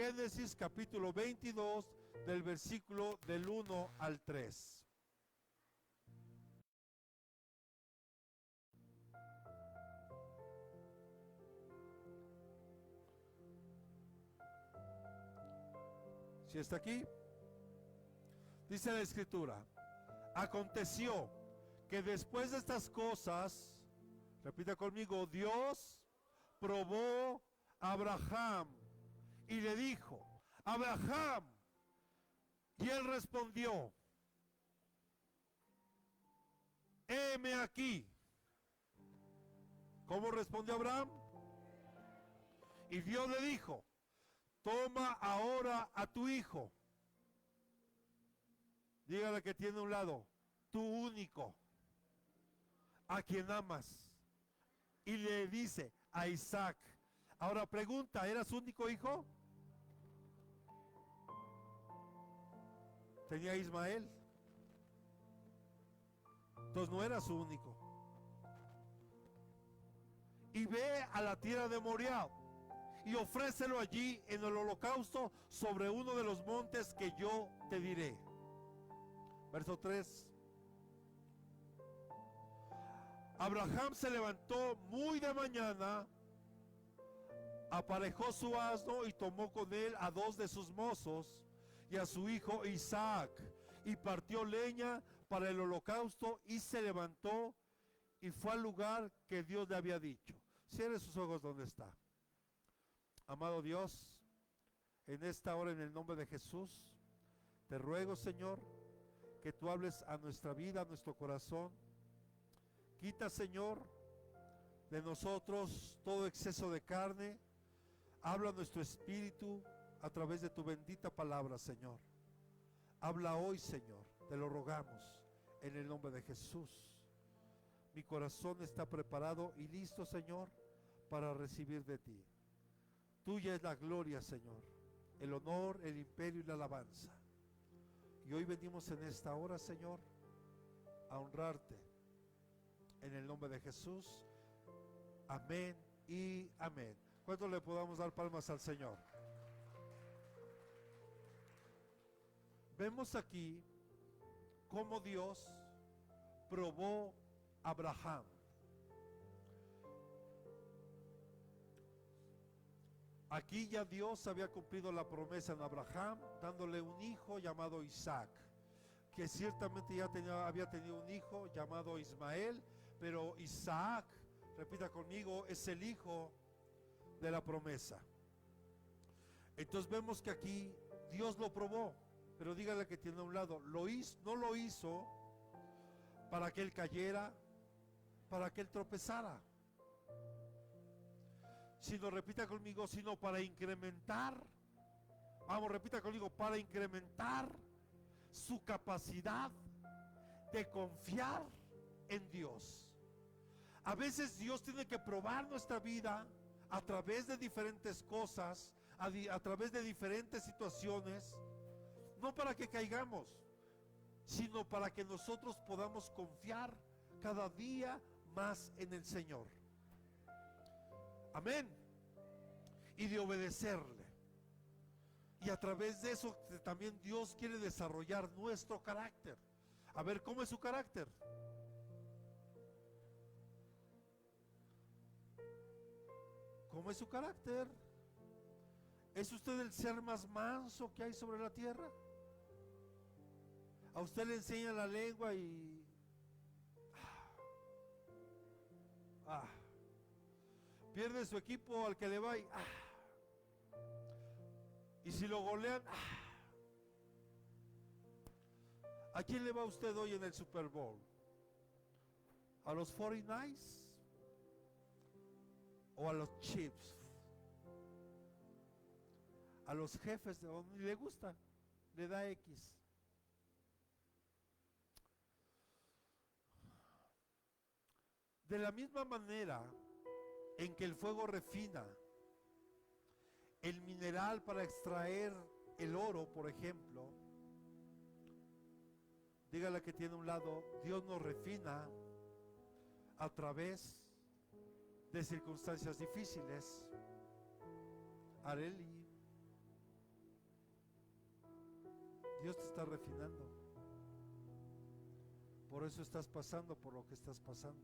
Génesis capítulo 22 del versículo del 1 al 3. ¿Sí está aquí? Dice la escritura: aconteció que después de estas cosas, repita conmigo, Dios probó a Abraham y le dijo: Abraham. Y él respondió: heme aquí. ¿Cómo respondió Abraham? Y Dios le dijo: toma ahora a tu hijo. Dígale que tiene a un lado: tu único, a quien amas. Y le dice: a Isaac. Ahora pregunta: ¿era su único hijo? Tenía a Ismael. Entonces no era su único. Y ve a la tierra de Moriah y ofrécelo allí en el holocausto sobre uno de los montes que yo te diré. Verso 3. Abraham se levantó muy de mañana, aparejó su asno y tomó con él a 2 de sus mozos y a su hijo Isaac, y partió leña para el holocausto y se levantó y fue al lugar que Dios le había dicho. Cierre sus ojos donde está. Amado Dios, en esta hora, en el nombre de Jesús, te ruego, Señor, que tú hables a nuestra vida, a nuestro corazón. Quita, Señor, de nosotros todo exceso de carne. Habla a nuestro espíritu a través de tu bendita palabra, Señor. Habla hoy, Señor, te lo rogamos, en el nombre de Jesús. Mi corazón está preparado y listo, Señor, para recibir de ti. Tuya es la gloria, Señor, el honor, el imperio y la alabanza. Y hoy venimos en esta hora, Señor, a honrarte, en el nombre de Jesús. Amén y amén. ¿Cuánto le podamos dar palmas al Señor? Vemos aquí cómo Dios probó a Abraham. Aquí ya Dios había cumplido la promesa en Abraham, dándole un hijo llamado Isaac, que ciertamente ya había tenido un hijo llamado Ismael, pero Isaac, repita conmigo, es el hijo de la promesa. Entonces vemos que aquí Dios lo probó, pero dígale que tiene a un lado, no lo hizo para que él cayera, para que él tropezara, sino, repita conmigo, sino para incrementar, vamos, repita conmigo, para incrementar su capacidad de confiar en Dios. A veces Dios tiene que probar nuestra vida a través de diferentes cosas, a través de diferentes situaciones, no para que caigamos, sino para que nosotros podamos confiar cada día más en el Señor. Amén. Y de obedecerle. Y a través de eso también Dios quiere desarrollar nuestro carácter. A ver, ¿cómo es su carácter? ¿Cómo es su carácter? ¿Es usted el ser más manso que hay sobre la tierra? A usted le enseña la lengua y pierde su equipo al que le va y si lo golean, ¿a quién le va usted hoy en el Super Bowl? ¿A los 49ers o a los Chiefs? A los jefes, ni le gusta, le da X. De la misma manera en que el fuego refina el mineral para extraer el oro, por ejemplo, dígale que tiene a un lado, Dios nos refina a través de circunstancias difíciles. Areli, Dios te está refinando. Por eso estás pasando por lo que estás pasando.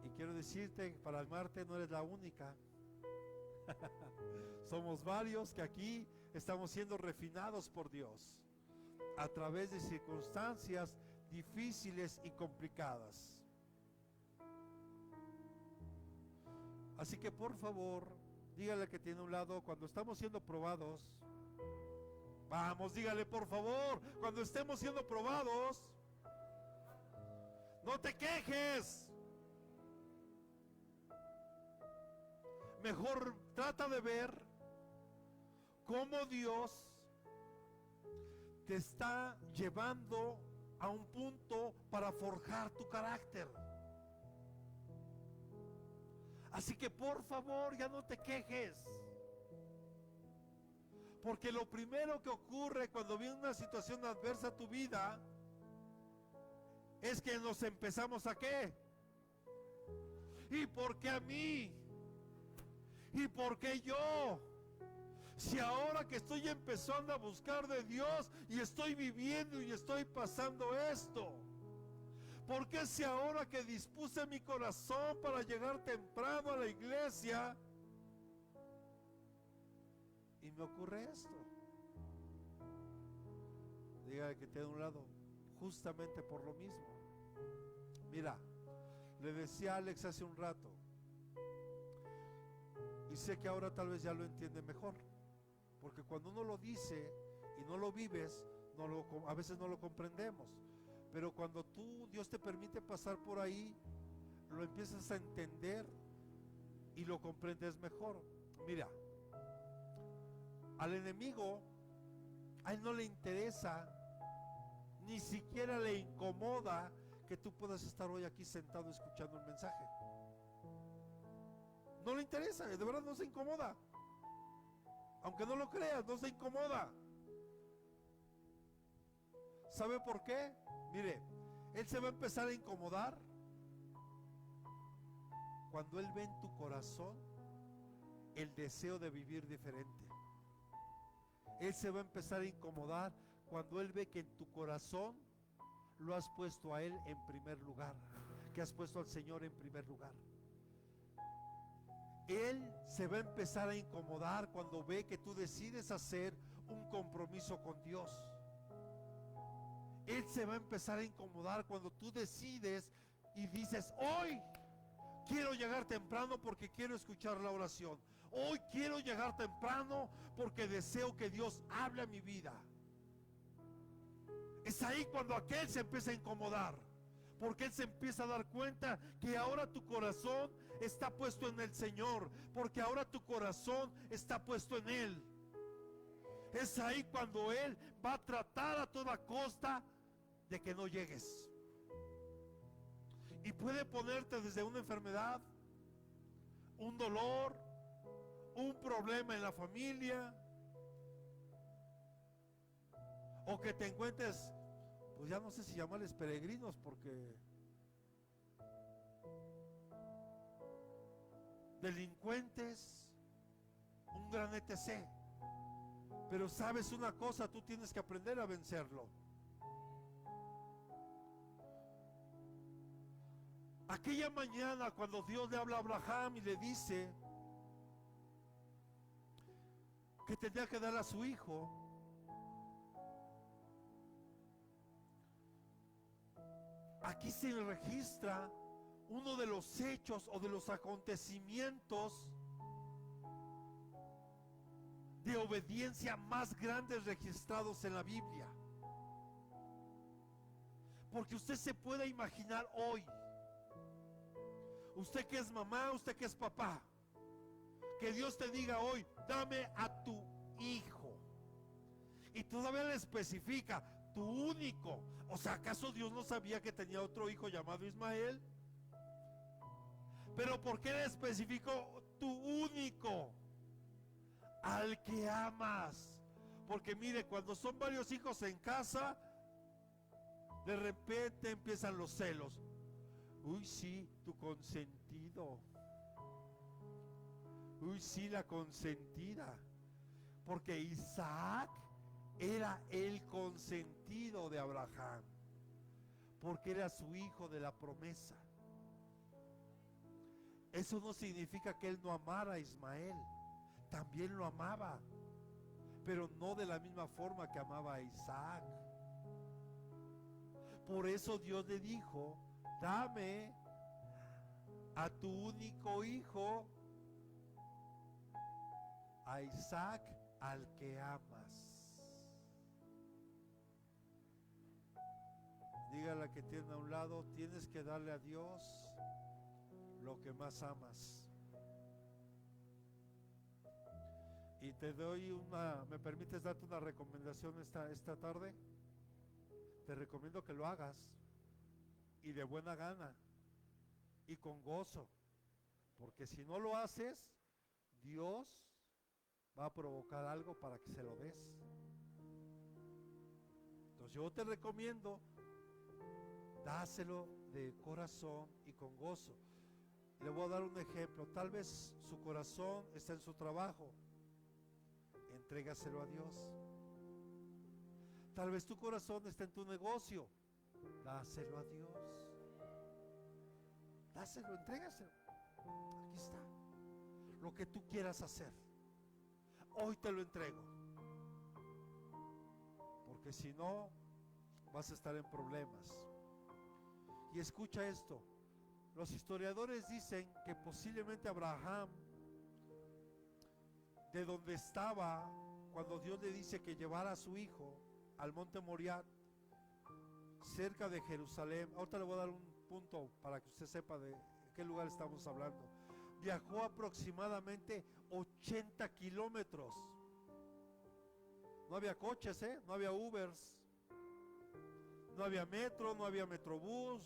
Y quiero decirte, para amarte no eres la única. Somos varios que aquí estamos siendo refinados por Dios a través de circunstancias difíciles y complicadas. Así que por favor, dígale que tiene a un lado, cuando estamos siendo probados, vamos, dígale por favor, cuando estemos siendo probados, no te quejes. Mejor trata de ver cómo Dios te está llevando a un punto para forjar tu carácter. Así que por favor, ya no te quejes. Porque lo primero que ocurre cuando viene una situación adversa a tu vida es que nos empezamos a ¿qué? ¿Y por qué a mí? ¿Y por qué yo? Si ahora que estoy empezando a buscar de Dios y estoy viviendo y estoy pasando esto, ¿por qué si ahora que dispuse mi corazón para llegar temprano a la iglesia y me ocurre esto? Diga que te de un lado, justamente por lo mismo. Mira, le decía a Alex hace un rato, y sé que ahora tal vez ya lo entiende mejor, porque cuando uno lo dice y no lo vives, a veces no lo comprendemos. Pero cuando Dios te permite pasar por ahí, lo empiezas a entender y lo comprendes mejor. Mira, al enemigo, a él no le interesa, ni siquiera le incomoda que tú puedas estar hoy aquí sentado escuchando el mensaje. No le interesa, de verdad no se incomoda. Aunque no lo creas, no se incomoda. ¿Sabe por qué? Mire, él se va a empezar a incomodar cuando él ve en tu corazón el deseo de vivir diferente. Él se va a empezar a incomodar cuando él ve que en tu corazón lo has puesto a él en primer lugar, que has puesto al Señor en primer lugar. Él se va a empezar a incomodar cuando ve que tú decides hacer un compromiso con Dios. Él se va a empezar a incomodar cuando tú decides y dices: hoy quiero llegar temprano porque quiero escuchar la oración. Hoy quiero llegar temprano porque deseo que Dios hable a mi vida. Es ahí cuando aquel se empieza a incomodar, porque él se empieza a dar cuenta que ahora tu corazón está puesto en el Señor, porque ahora tu corazón está puesto en Él. Es ahí cuando Él va a tratar a toda costa de que no llegues. Y puede ponerte desde una enfermedad, un dolor, un problema en la familia, o que te encuentres, pues ya no sé si llamarles peregrinos, porque delincuentes, un gran etc. Pero sabes una cosa, tú tienes que aprender a vencerlo. Aquella mañana cuando Dios le habla a Abraham y le dice que tenía que dar a su hijo, aquí se registra uno de los hechos o de los acontecimientos de obediencia más grandes registrados en la Biblia. Porque usted se puede imaginar hoy, usted que es mamá, usted que es papá, que Dios te diga hoy: dame a tu hijo. Y todavía le especifica: tu único. O sea, ¿acaso Dios no sabía que tenía otro hijo llamado Ismael? Pero ¿por qué le especificó tu único? Al que amas. Porque mire, cuando son varios hijos en casa, de repente empiezan los celos. Uy, sí, tu consentido. Uy, sí, la consentida. Porque Isaac era el consentido de Abraham, porque era su hijo de la promesa. Eso no significa que él no amara a Ismael, también lo amaba, pero no de la misma forma que amaba a Isaac. Por eso Dios le dijo: dame a tu único hijo, a Isaac, al que amas. Dígale a la que tiene a un lado: tienes que darle a Dios lo que más amas. Y te doy ¿me permites darte una recomendación esta tarde? Te recomiendo que lo hagas, y de buena gana, y con gozo, porque si no lo haces, Dios va a provocar algo para que se lo des. Entonces yo te recomiendo, dáselo de corazón y con gozo. Le voy a dar un ejemplo. Tal vez su corazón está en su trabajo, entrégaselo a Dios. Tal vez tu corazón está en tu negocio, dáselo a Dios. Dáselo, entrégaselo. Aquí está. Lo que tú quieras hacer, hoy te lo entrego. Porque si no, vas a estar en problemas. Y escucha esto. Los historiadores dicen que posiblemente Abraham, de donde estaba, cuando Dios le dice que llevara a su hijo al monte Moriah, cerca de Jerusalén. Ahorita le voy a dar un punto para que usted sepa de qué lugar estamos hablando. Viajó aproximadamente 80 kilómetros. No había coches, no había Ubers, no había metro, no había metrobús,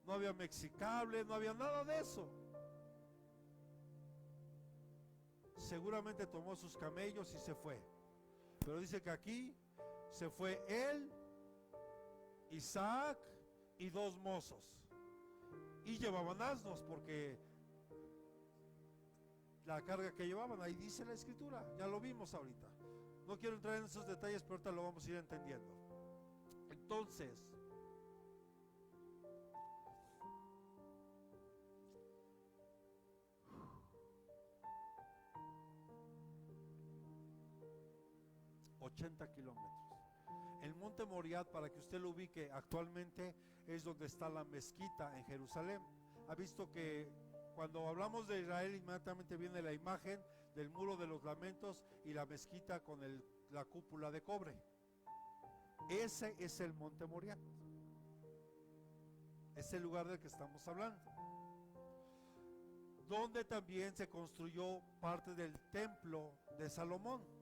no había Mexicable, no había nada de eso. Seguramente tomó sus camellos y se fue. Pero dice que aquí se fue él, Isaac y 2 mozos. Y llevaban asnos, porque la carga que llevaban, ahí dice la escritura, ya lo vimos ahorita. No quiero entrar en esos detalles, pero ahorita lo vamos a ir entendiendo. Entonces, ...80 kilómetros. El monte Moriah, para que usted lo ubique, actualmente es donde está la mezquita en Jerusalén. Ha visto que cuando hablamos de Israel, inmediatamente viene la imagen del muro de los lamentos y la mezquita con la cúpula de cobre. Ese es el monte Moriah. Es el lugar del que estamos hablando, donde también se construyó parte del templo de Salomón.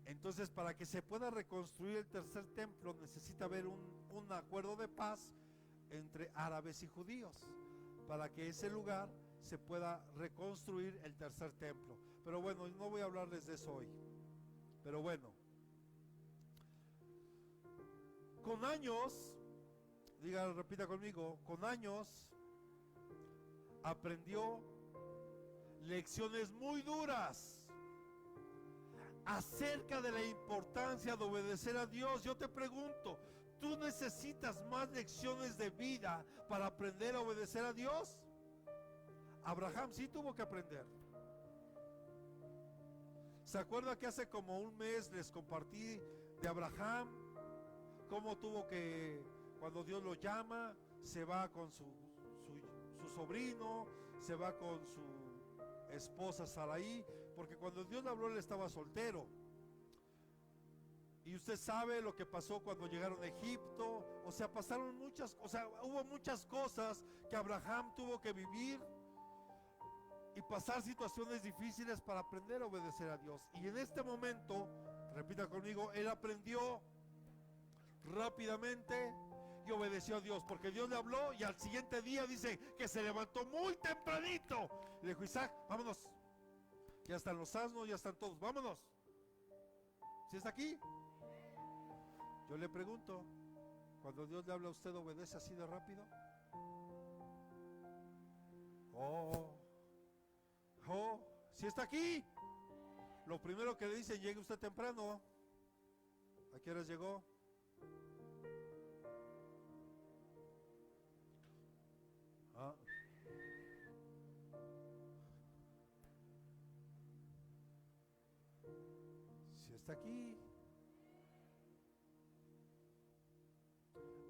Entonces, para que se pueda reconstruir el tercer templo, necesita haber un acuerdo de paz entre árabes y judíos, para que ese lugar se pueda reconstruir el tercer templo. Pero bueno, no voy a hablarles de eso hoy. Pero bueno, con años, repita conmigo, con años aprendió lecciones muy duras acerca de la importancia de obedecer a Dios. Yo te pregunto, ¿tú necesitas más lecciones de vida para aprender a obedecer a Dios? Abraham sí tuvo que aprender. ¿Se acuerda que hace como un mes les compartí de Abraham? Cómo tuvo que, cuando Dios lo llama, se va con su sobrino, se va con su esposa Sarai, porque cuando Dios le habló él estaba soltero. Y usted sabe lo que pasó cuando llegaron a Egipto. O sea, pasaron hubo muchas cosas que Abraham tuvo que vivir y pasar situaciones difíciles para aprender a obedecer a Dios. Y en este momento, repita conmigo, él aprendió rápidamente y obedeció a Dios, porque Dios le habló y al siguiente día dice que se levantó muy tempranito. Le dijo: Isaac, vámonos. Ya están los asnos, ya están todos, vámonos. ¿Sí está aquí? Yo le pregunto, cuando Dios le habla a usted, ¿obedece así de rápido? Si está aquí, lo primero que le dicen, llegue usted temprano. ¿A qué horas llegó? Ah. Si está aquí.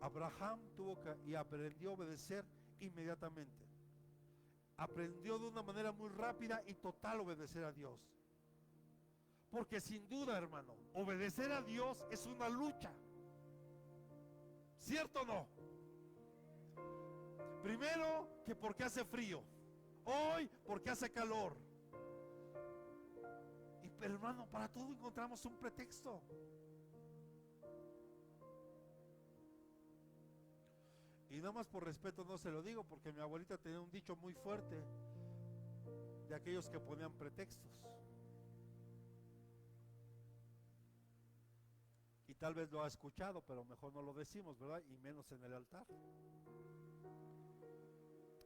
Abraham y aprendió a obedecer inmediatamente. Aprendió de una manera muy rápida y total a obedecer a Dios. Porque sin duda, hermano, obedecer a Dios es una lucha. ¿Cierto o no? Primero, que porque hace frío. Hoy, porque hace calor. Pero hermano, para todo encontramos un pretexto. Y nada más por respeto no se lo digo, porque mi abuelita tenía un dicho muy fuerte de aquellos que ponían pretextos. Y tal vez lo ha escuchado, pero mejor no lo decimos, ¿verdad? Y menos en el altar.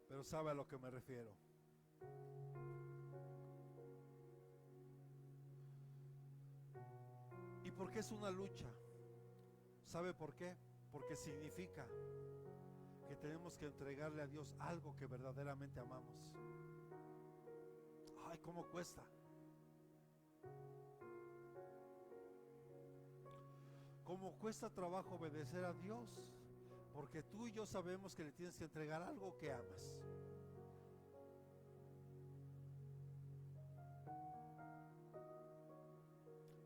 Pero sabe a lo que me refiero. ¿Y por qué es una lucha? ¿Sabe por qué? Porque significa que tenemos que entregarle a Dios algo que verdaderamente amamos. Ay, cómo cuesta. Cómo cuesta trabajo obedecer a Dios, porque tú y yo sabemos que le tienes que entregar algo que amas.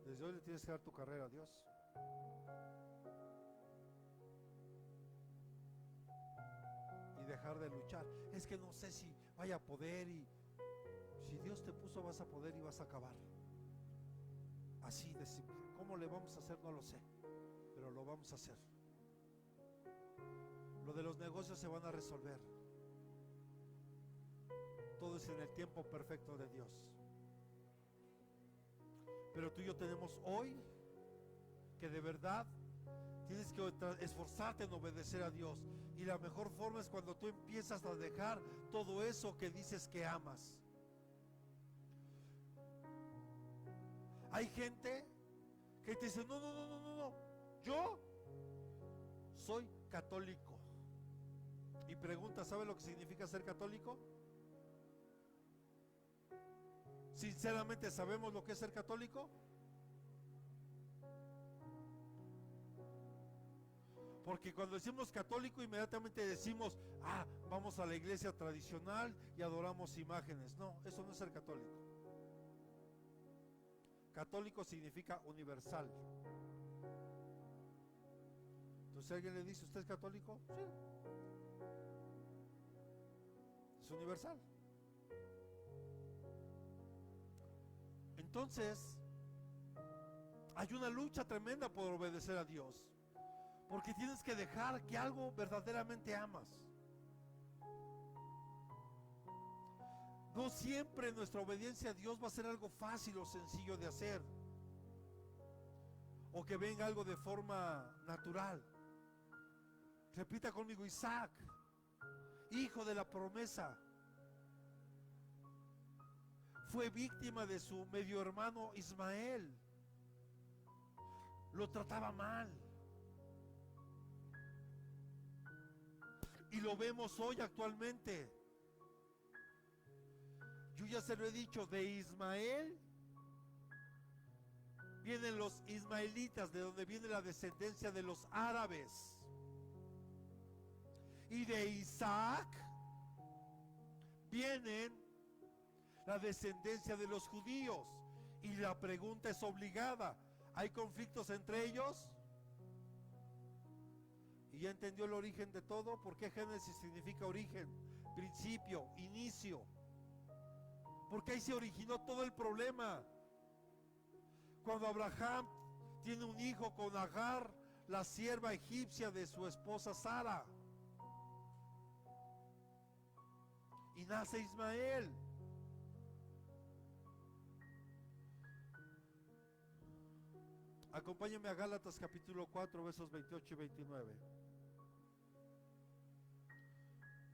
Desde hoy le tienes que dar tu carrera a Dios. Y dejar de luchar. Es que no sé si vaya a poder, y si Dios te puso vas a poder y vas a acabar. Así de simple. ¿Cómo le vamos a hacer? No lo sé, pero lo vamos a hacer. Lo de los negocios se van a resolver. Todo es en el tiempo perfecto de Dios. Pero tú y yo tenemos hoy que de verdad tienes que esforzarte en obedecer a Dios. Y la mejor forma es cuando tú empiezas a dejar todo eso que dices que amas. Hay gente que te dice, no, yo soy católico. Y pregunta, ¿sabe lo que significa ser católico? Sinceramente, ¿sabemos lo que es ser católico? Porque cuando decimos católico, inmediatamente decimos, vamos a la iglesia tradicional y adoramos imágenes. No, eso no es ser católico. Católico significa universal. Entonces, ¿alguien le dice, ¿usted es católico? Sí. Es universal. Entonces, hay una lucha tremenda por obedecer a Dios. Porque tienes que dejar que algo verdaderamente amas. No siempre nuestra obediencia a Dios va a ser algo fácil o sencillo de hacer, o que venga algo de forma natural. Repita conmigo: Isaac, hijo de la promesa, fue víctima de su medio hermano Ismael. Lo trataba mal. Y lo vemos hoy actualmente. Yo ya se lo he dicho, de Ismael vienen los ismaelitas, de donde viene la descendencia de los árabes. Y de Isaac vienen la descendencia de los judíos. Y la pregunta es obligada: ¿hay conflictos entre ellos? ¿Y ya entendió el origen de todo? ¿Por qué Génesis significa origen, principio, inicio? Porque ahí se originó todo el problema. Cuando Abraham tiene un hijo con Agar, la sierva egipcia de su esposa Sara, y nace Ismael. Acompáñenme a Gálatas capítulo 4, versos 28 y 29.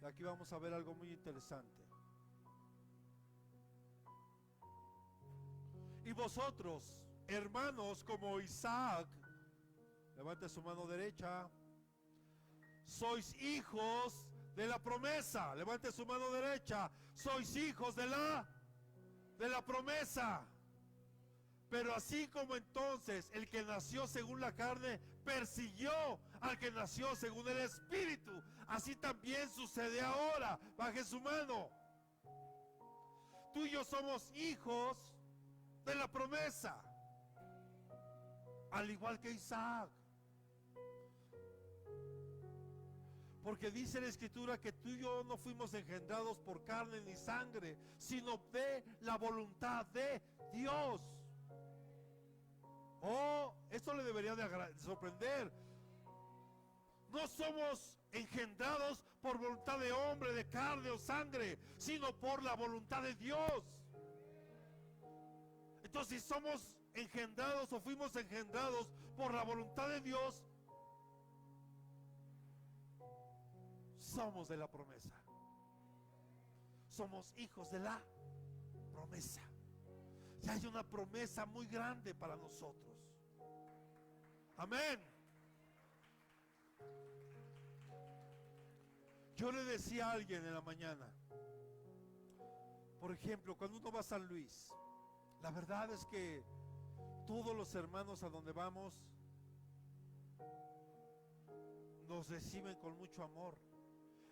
Aquí vamos a ver algo muy interesante. vosotros, hermanos, como Isaac, levante su mano derecha, sois hijos de la promesa. Levante su mano derecha. Sois hijos de la promesa. Pero así como entonces el que nació según la carne persiguió al que nació según el Espíritu, así también sucede ahora. Baje su mano. Tú y yo somos hijos de la promesa, al igual que Isaac. Porque dice la Escritura que tú y yo no fuimos engendrados por carne ni sangre, sino de la voluntad de Dios. Oh, esto le debería de sorprender. No somos engendrados por voluntad de hombre, de carne o sangre, sino por la voluntad de Dios. Entonces, si somos engendrados o fuimos engendrados por la voluntad de Dios, somos de la promesa. Somos hijos de la promesa. Y hay una promesa muy grande para nosotros. Amén. Yo le decía a alguien en la mañana, por ejemplo, cuando uno va a San Luis, la verdad es que todos los hermanos a donde vamos nos reciben con mucho amor.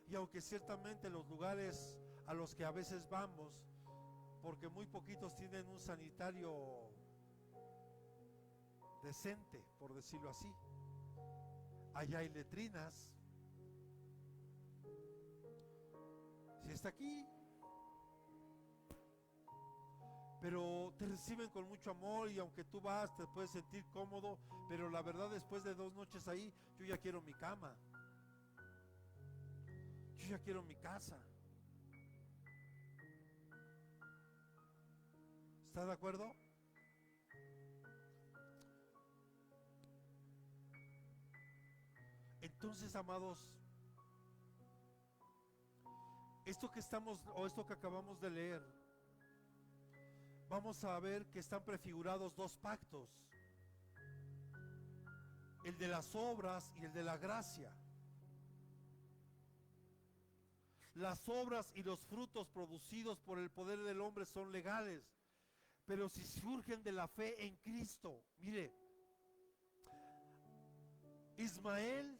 Y aunque ciertamente los lugares a los que a veces vamos, porque muy poquitos tienen un sanitario decente, por decirlo así, allá hay letrinas. Si está aquí, pero te reciben con mucho amor, y aunque tú vas te puedes sentir cómodo, pero la verdad, después de 2 noches ahí, yo ya quiero mi cama, yo ya quiero mi casa. ¿Está de acuerdo? Entonces, amados, esto que acabamos de leer, vamos a ver que están prefigurados 2 pactos: el de las obras y el de la gracia. Las obras y los frutos producidos por el poder del hombre son legales, pero si surgen de la fe en Cristo. Mire, Ismael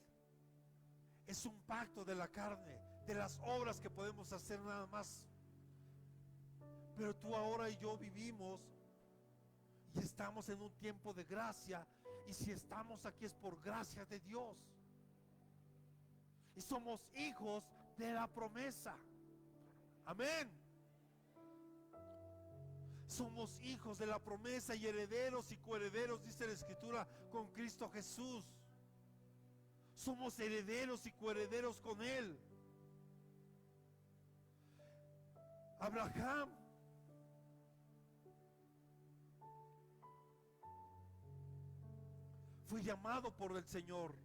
es un pacto de la carne, de las obras que podemos hacer nada más. Pero tú, ahora y yo vivimos y estamos en un tiempo de gracia, y si estamos aquí es por gracia de Dios, y somos hijos de la promesa. Amén. Somos hijos de la promesa y herederos y coherederos, dice la Escritura, con Cristo Jesús. Somos herederos y coherederos con Él. Abraham fue llamado por el Señor.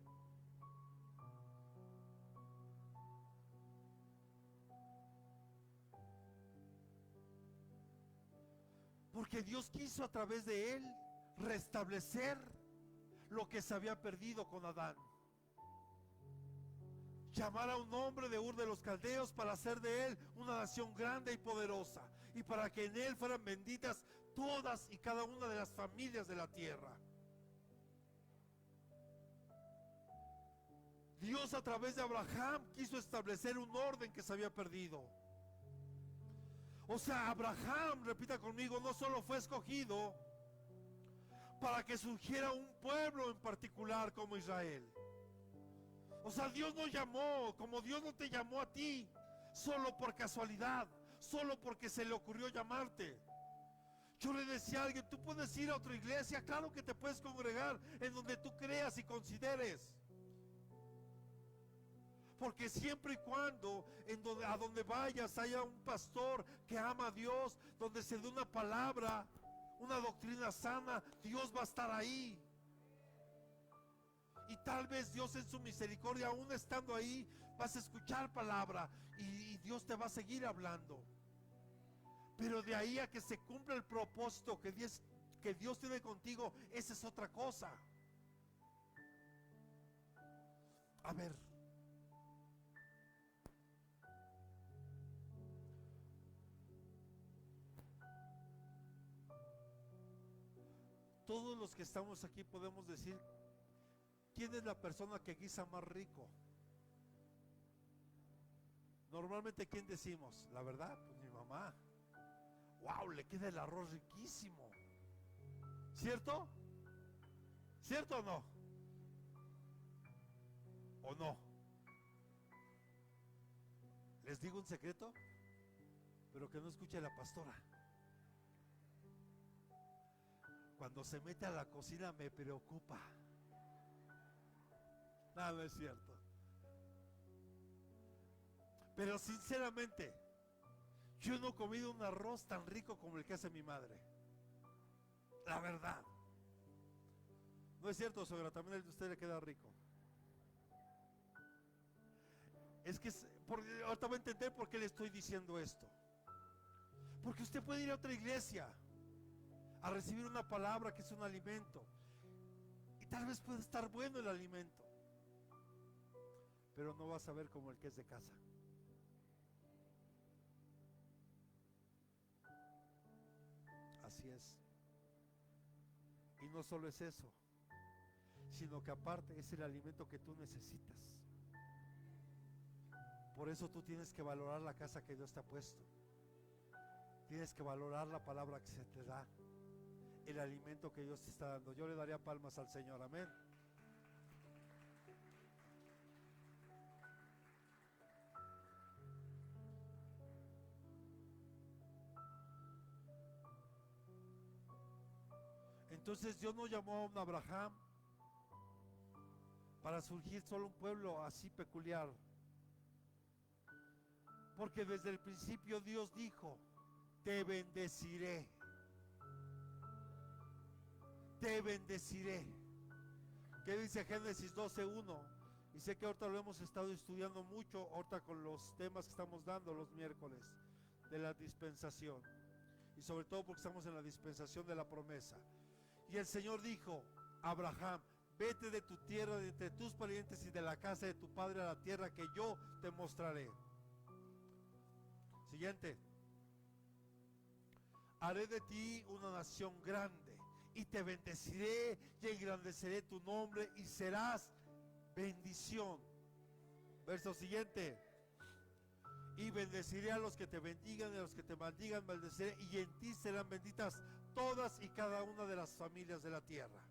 Porque Dios quiso a través de él restablecer lo que se había perdido con Adán. Llamar a un hombre de Ur de los Caldeos para hacer de él una nación grande y poderosa, y para que en él fueran benditas todas y cada una de las familias de la tierra. Dios, a través de Abraham, quiso establecer un orden que se había perdido. O sea, Abraham, repita conmigo, no solo fue escogido para que surgiera un pueblo en particular como Israel. O sea, Dios no llamó, como Dios no te llamó a ti solo por casualidad, solo porque se le ocurrió llamarte. Yo le decía a alguien, tú puedes ir a otra iglesia, claro que te puedes congregar en donde tú creas y consideres. Porque siempre y cuando a donde vayas haya un pastor que ama a Dios, donde se dé una palabra, una doctrina sana, Dios va a estar ahí. Y tal vez Dios en su misericordia, aún estando ahí, vas a escuchar palabra y Dios te va a seguir hablando. Pero de ahí a que se cumpla el propósito que que Dios tiene contigo, esa es otra cosa. A ver, todos los que estamos aquí podemos decir, ¿quién es la persona que guisa más rico? Normalmente, ¿quién decimos? La verdad, pues mi mamá. Wow, le queda el arroz riquísimo. ¿Cierto? ¿Cierto o no? ¿O no? Les digo un secreto, pero que no escuche la pastora. Cuando se mete a la cocina me preocupa. No es cierto. Pero sinceramente, yo no he comido un arroz tan rico como el que hace mi madre. La verdad. No es cierto, suegra, también el de usted le queda rico. Es que ahorita voy a entender por qué le estoy diciendo esto. Porque usted puede ir a otra iglesia a recibir una palabra que es un alimento, y tal vez puede estar bueno el alimento, pero no va a saber como el que es de casa. Así es. Y no solo es eso, sino que aparte es el alimento que tú necesitas. Por eso tú tienes que valorar la casa que Dios te ha puesto. Tienes que valorar la palabra que se te da, el alimento que Dios te está dando. Yo le daría palmas al Señor, amén. Entonces Dios no llamó a un Abraham para surgir solo un pueblo así peculiar, porque desde el principio Dios dijo, te bendeciré, te bendeciré. ¿Qué dice Génesis 12:1? Y sé que ahorita lo hemos estado estudiando mucho, ahorita con los temas que estamos dando los miércoles de la dispensación, y sobre todo porque estamos en la dispensación de la promesa. Y el Señor dijo a Abraham, vete de tu tierra, de entre tus parientes y de la casa de tu padre a la tierra que yo te mostraré. Siguiente. Haré de ti una nación grande y te bendeciré y engrandeceré tu nombre y serás bendición. Verso siguiente. Y bendeciré a los que te bendigan y a los que te maldigan, maldeciré, y en ti serán benditas todas y cada una de las familias de la tierra.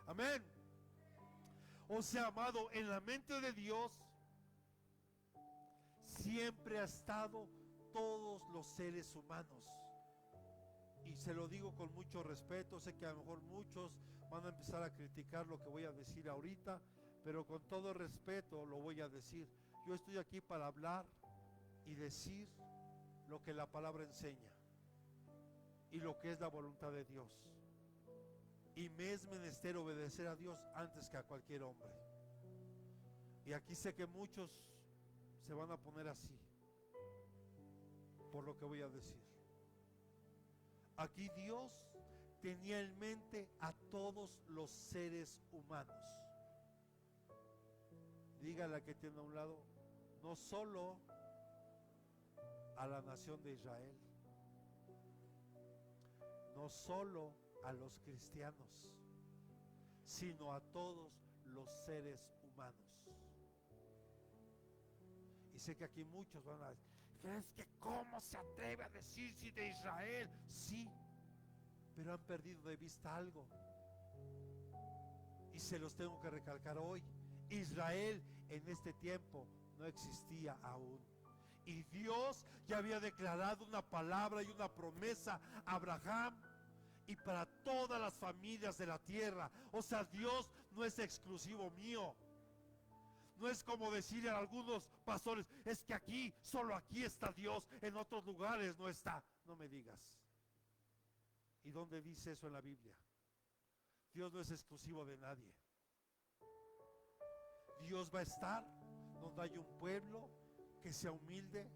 Amén. O sea, amado, en la mente de Dios siempre ha estado todos los seres humanos. Y se lo digo con mucho respeto. Sé que a lo mejor muchos van a empezar a criticar lo que voy a decir ahorita, pero con todo respeto lo voy a decir. Yo estoy aquí para hablar y decir lo que la palabra enseña y lo que es la voluntad de Dios. Y me es menester obedecer a Dios antes que a cualquier hombre. Y aquí sé que muchos se van a poner así por lo que voy a decir. Aquí Dios tenía en mente a todos los seres humanos. Dígale a que tiene a un lado, no solo a la nación de Israel, no solo a los cristianos, sino a todos los seres humanos. Y sé que aquí muchos van a decir, es que ¿cómo se atreve a decir si de Israel? Sí, pero han perdido de vista algo. Y se los tengo que recalcar hoy. Israel en este tiempo no existía aún. Y Dios ya había declarado una palabra y una promesa a Abraham y para todas las familias de la tierra. O sea, Dios no es exclusivo mío. No es como decir a algunos pastores, es que aquí, solo aquí está Dios, en otros lugares no está. No me digas. ¿Y dónde dice eso en la Biblia? Dios no es exclusivo de nadie. Dios va a estar donde hay un pueblo que sea humilde,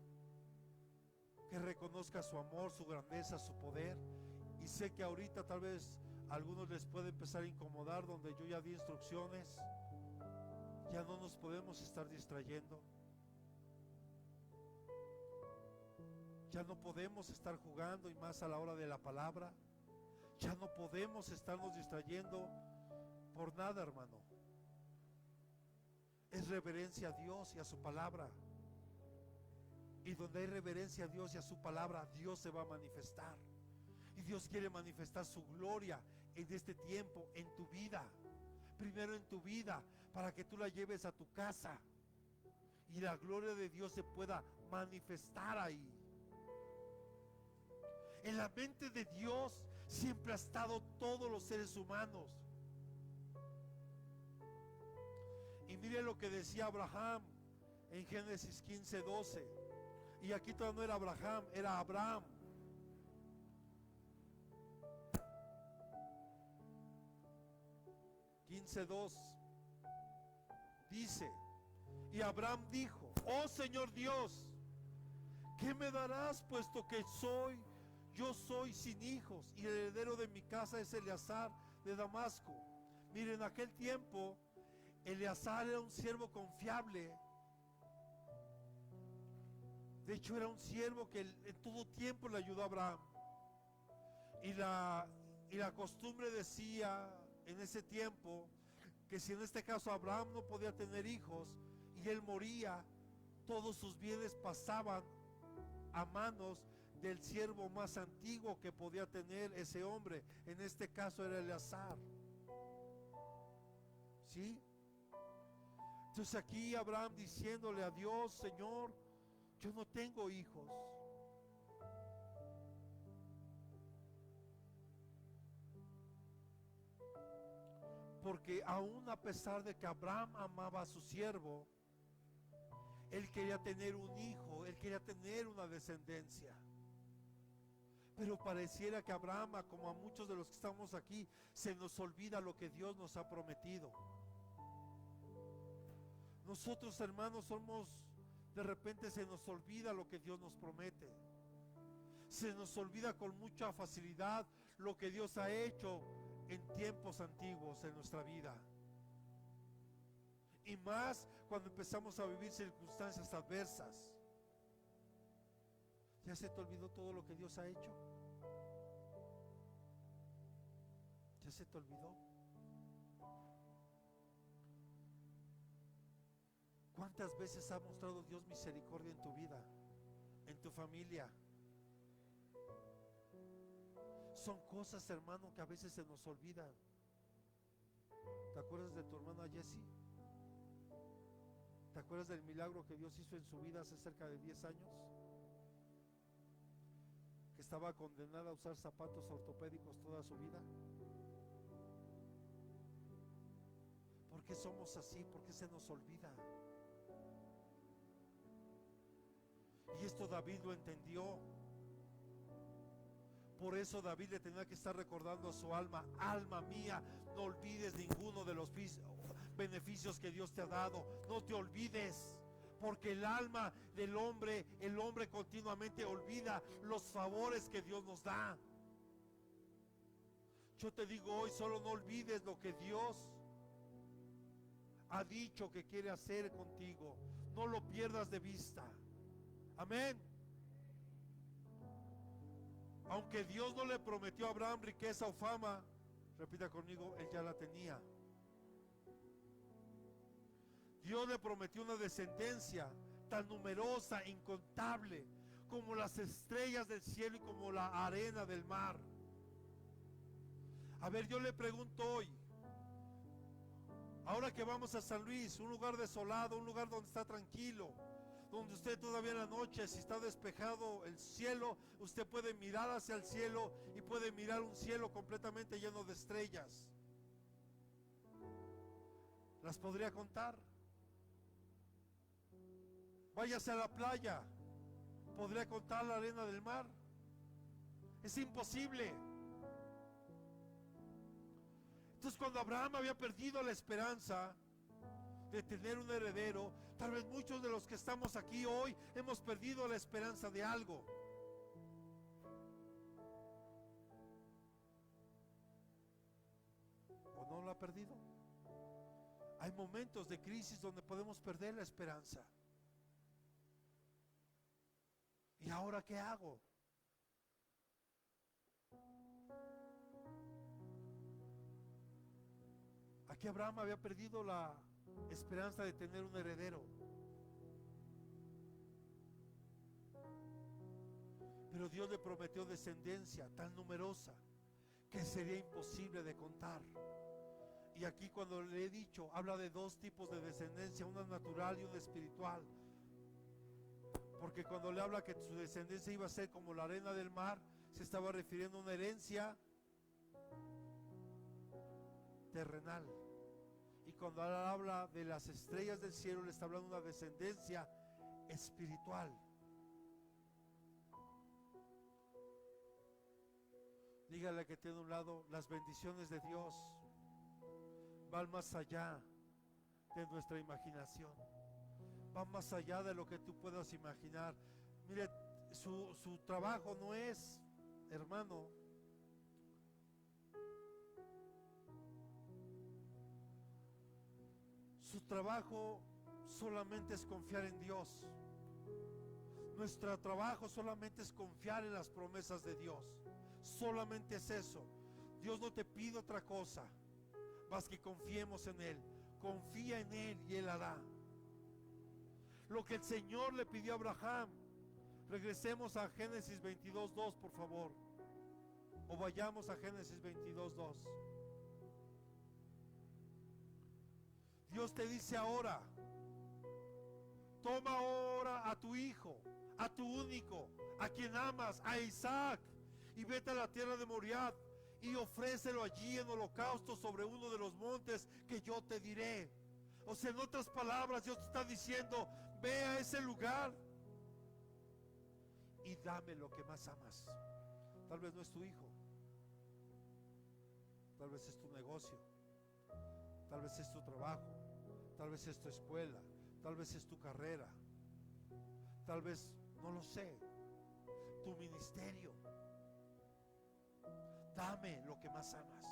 que reconozca su amor, su grandeza, su poder, y Y sé que ahorita tal vez a algunos les puede empezar a incomodar donde yo ya di instrucciones. Ya no nos podemos estar distrayendo. Ya no podemos estar jugando, y más a la hora de la palabra. Ya no podemos estarnos distrayendo por nada, hermano. Es reverencia a Dios y a su palabra. Y donde hay reverencia a Dios y a su palabra, Dios se va a manifestar. Y Dios quiere manifestar su gloria en este tiempo, en tu vida. Primero en tu vida, para que tú la lleves a tu casa y la gloria de Dios se pueda manifestar ahí. En la mente de Dios siempre ha estado todos los seres humanos. Y mire lo que decía Abraham en Génesis 15:12. Y aquí todavía no era Abraham, era Abraham. Dice: y Abraham dijo: oh Señor Dios, ¿qué me darás, puesto que yo soy sin hijos, y el heredero de mi casa es Eleazar de Damasco? Miren, en aquel tiempo Eleazar era un siervo confiable. De hecho, era un siervo que en todo tiempo le ayudó a Abraham. Y la costumbre decía en ese tiempo que si en este caso Abraham no podía tener hijos y él moría, todos sus bienes pasaban a manos del siervo más antiguo que podía tener ese hombre. En este caso era Eleazar. ¿Sí? Entonces aquí Abraham diciéndole a Dios: Señor, yo no tengo hijos. Porque aún a pesar de que Abraham amaba a su siervo, él quería tener un hijo, él quería tener una descendencia. Pero pareciera que a Abraham, como a muchos de los que estamos aquí, se nos olvida lo que Dios nos ha prometido. Nosotros, hermanos, de repente se nos olvida lo que Dios nos promete. Se nos olvida con mucha facilidad lo que Dios ha hecho en tiempos antiguos en nuestra vida. Y más cuando empezamos a vivir circunstancias adversas. ¿Ya se te olvidó todo lo que Dios ha hecho? ¿Ya se te olvidó? ¿Cuántas veces ha mostrado Dios misericordia en tu vida, en tu familia? Son cosas, hermano, que a veces se nos olvidan. ¿Te acuerdas de tu hermana Jessie? ¿Te acuerdas del milagro que Dios hizo en su vida hace cerca de 10 años? Que estaba condenada a usar zapatos ortopédicos toda su vida. ¿Por qué somos así? ¿Por qué se nos olvida? Y esto David lo entendió. Por eso David le tenía que estar recordando a su alma: alma mía, no olvides ninguno de los beneficios que Dios te ha dado. No te olvides, porque el alma del hombre, el hombre continuamente olvida los favores que Dios nos da. Yo te digo hoy, solo no olvides lo que Dios ha dicho que quiere hacer contigo. No lo pierdas de vista. Amén. Aunque Dios no le prometió a Abraham riqueza o fama, repita conmigo, él ya la tenía. Dios le prometió una descendencia tan numerosa, incontable, como las estrellas del cielo y como la arena del mar. A ver, yo le pregunto hoy, ahora que vamos a San Luis, un lugar desolado, un lugar donde está tranquilo, donde usted todavía en la noche, si está despejado el cielo, usted puede mirar hacia el cielo y puede mirar un cielo completamente lleno de estrellas. ¿Las podría contar? Váyase a la playa, ¿podría contar la arena del mar? Es imposible. Entonces, cuando Abraham había perdido la esperanza de tener un heredero, tal vez muchos de los que estamos aquí hoy hemos perdido la esperanza de algo. ha perdido. Hay momentos de crisis donde podemos perder la esperanza. ¿Y ahora qué hago? Aquí Abraham había perdido la esperanza de tener un heredero. Pero Dios le prometió descendencia tan numerosa que sería imposible de contar. Y aquí cuando le he dicho, habla de dos tipos de descendencia, una natural y una espiritual. Porque cuando le habla que su descendencia iba a ser como la arena del mar, se estaba refiriendo a una herencia terrenal. Y cuando habla de las estrellas del cielo, le está hablando de una descendencia espiritual. Dígale que tiene a un lado, las bendiciones de Dios van más allá de nuestra imaginación, van más allá de lo que tú puedas imaginar. Mire, su trabajo no es, hermano, su trabajo solamente es confiar en Dios. Nuestro trabajo solamente es confiar en las promesas de Dios. Solamente es eso. Dios no te pide otra cosa más que confiemos en Él. Confía en Él y Él hará lo que el Señor le pidió a Abraham. Regresemos a Génesis 22:2, por favor, o vayamos a Génesis 22:2. Dios te dice ahora: toma ahora a tu hijo, a tu único, a quien amas, a Isaac, y vete a la tierra de Moriah y ofrécelo allí en holocausto sobre uno de los montes que yo te diré. O sea, en otras palabras, Dios te está diciendo: ve a ese lugar y dame lo que más amas. Tal vez no es tu hijo, tal vez es tu negocio, tal vez es tu trabajo, tal vez es tu escuela, tal vez es tu carrera, tal vez, no lo sé, tu ministerio. Dame lo que más amas.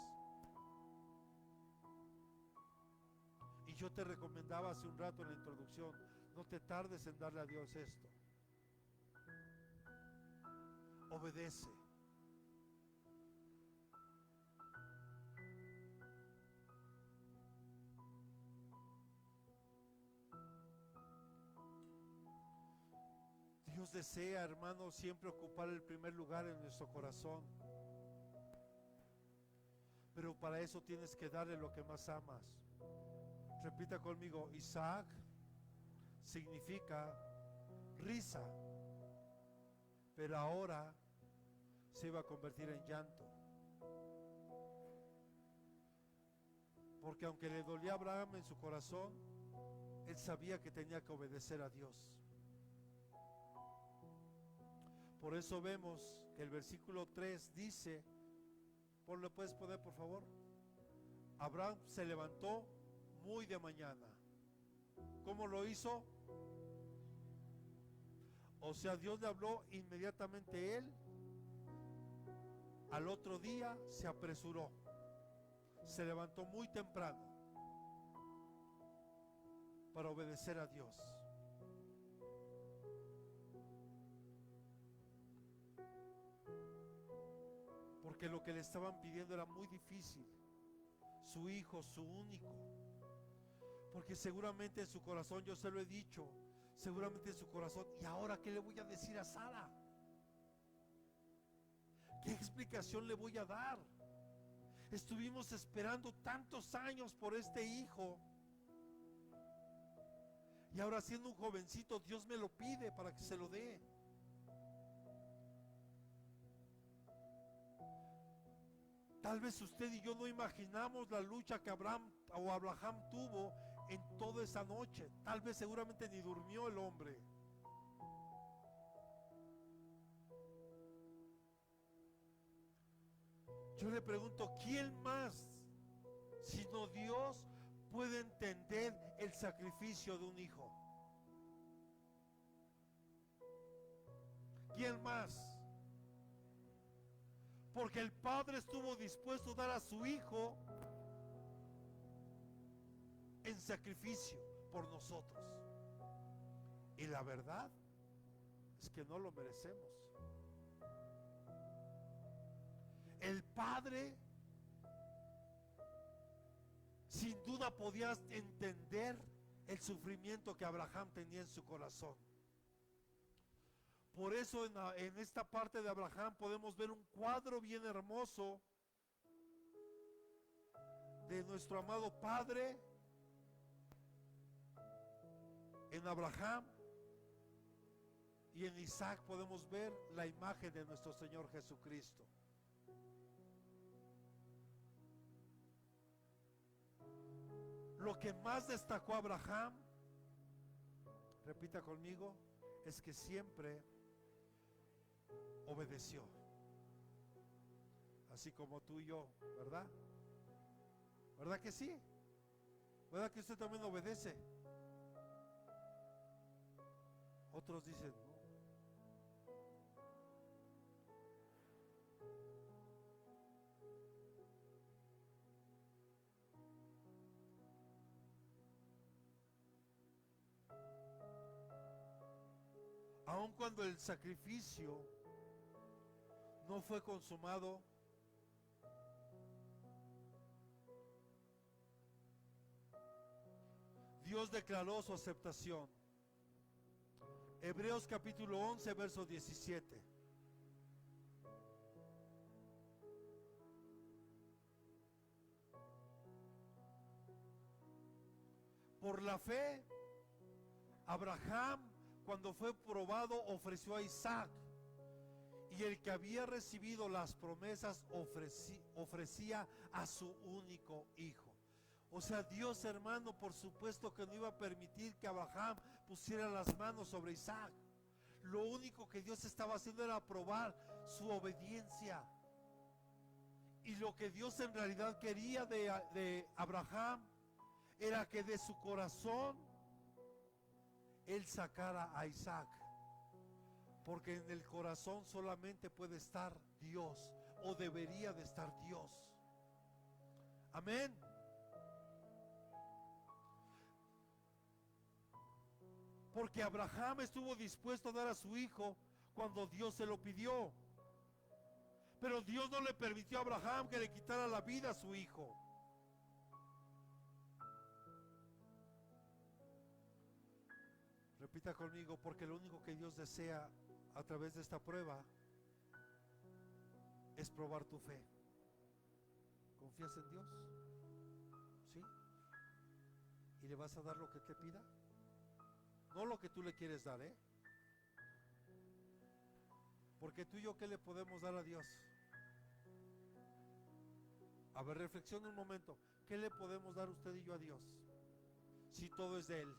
Y yo te recomendaba hace un rato en la introducción, no te tardes en darle a Dios esto. Obedece. Dios desea, hermano, siempre ocupar el primer lugar en nuestro corazón. Pero para eso tienes que darle lo que más amas. Repita conmigo: Isaac significa risa, pero ahora se iba a convertir en llanto. Porque aunque le dolía a Abraham en su corazón, él sabía que tenía que obedecer a Dios. Por eso vemos que el versículo 3 dice, ¿lo puedes poner por favor? Abraham se levantó muy de mañana. ¿Cómo lo hizo? O sea, Dios le habló inmediatamente. Él al otro día se apresuró, se levantó muy temprano para obedecer a Dios. Porque lo que le estaban pidiendo era muy difícil. Su hijo, su único. Porque seguramente en su corazón, yo se lo he dicho, seguramente en su corazón, ¿y ahora qué le voy a decir a Sara? ¿Qué explicación le voy a dar? Estuvimos esperando tantos años por este hijo, y ahora siendo un jovencito, Dios me lo pide para que se lo dé. Tal vez usted y yo no imaginamos la lucha que Abraham tuvo en toda esa noche. Tal vez seguramente ni durmió el hombre. Yo le pregunto, ¿quién más sino Dios puede entender el sacrificio de un hijo? ¿Quién más? Porque el padre estuvo dispuesto a dar a su hijo en sacrificio por nosotros. Y la verdad es que no lo merecemos. El Padre sin duda podía entender el sufrimiento que Abraham tenía en su corazón. Por eso en esta parte de Abraham podemos ver un cuadro bien hermoso de nuestro amado Padre en Abraham, y en Isaac podemos ver la imagen de nuestro Señor Jesucristo. Lo que más destacó Abraham, repita conmigo, es que siempre obedeció. Así como tú y yo, ¿verdad? ¿Verdad que sí? ¿Verdad que usted también obedece? Otros dicen, no. Aun cuando el sacrificio no fue consumado, Dios declaró su aceptación. Hebreos capítulo 11, verso 17. Por la fe, Abraham, cuando fue probado, ofreció a Isaac, y el que había recibido las promesas ofrecía a su único hijo. O sea, Dios, hermano, por supuesto que no iba a permitir que Abraham pusiera las manos sobre Isaac. Lo único que Dios estaba haciendo era probar su obediencia. Y lo que Dios en realidad quería de Abraham era que de su corazón él sacara a Isaac. Porque en el corazón solamente puede estar Dios, o debería de estar Dios. Amén. Porque Abraham estuvo dispuesto a dar a su hijo cuando Dios se lo pidió. Pero Dios no le permitió a Abraham que le quitara la vida a su hijo. Repita conmigo, porque lo único que Dios desea a través de esta prueba es probar tu fe. ¿Confías en Dios? ¿Sí? ¿Y le vas a dar lo que te pida? No lo que tú le quieres dar, ¿eh? Porque tú y yo, ¿qué le podemos dar a Dios? A ver, reflexiona un momento. ¿Qué le podemos dar usted y yo a Dios? Si todo es de Él.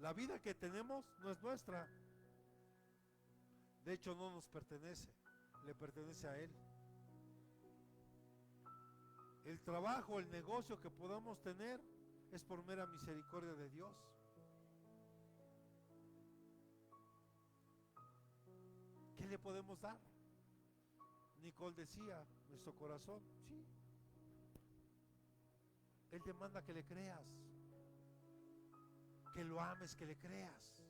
La vida que tenemos no es nuestra. De hecho, no nos pertenece. Le pertenece a Él. El trabajo, el negocio que podamos tener es por mera misericordia de Dios. ¿Qué le podemos dar? Nicole decía, nuestro corazón, sí. Él demanda que le creas, que lo ames, que le creas.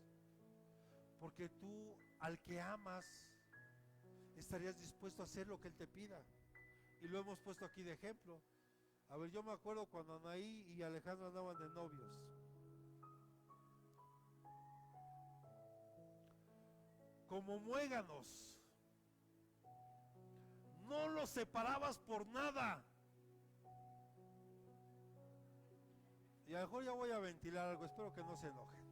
Porque tú, al que amas, estarías dispuesto a hacer lo que Él te pida. Y lo hemos puesto aquí de ejemplo. A ver, yo me acuerdo cuando Anaí y Alejandro andaban de novios. Como muéganos. No los separabas por nada. Y a lo mejor ya voy a ventilar algo, espero que no se enojen.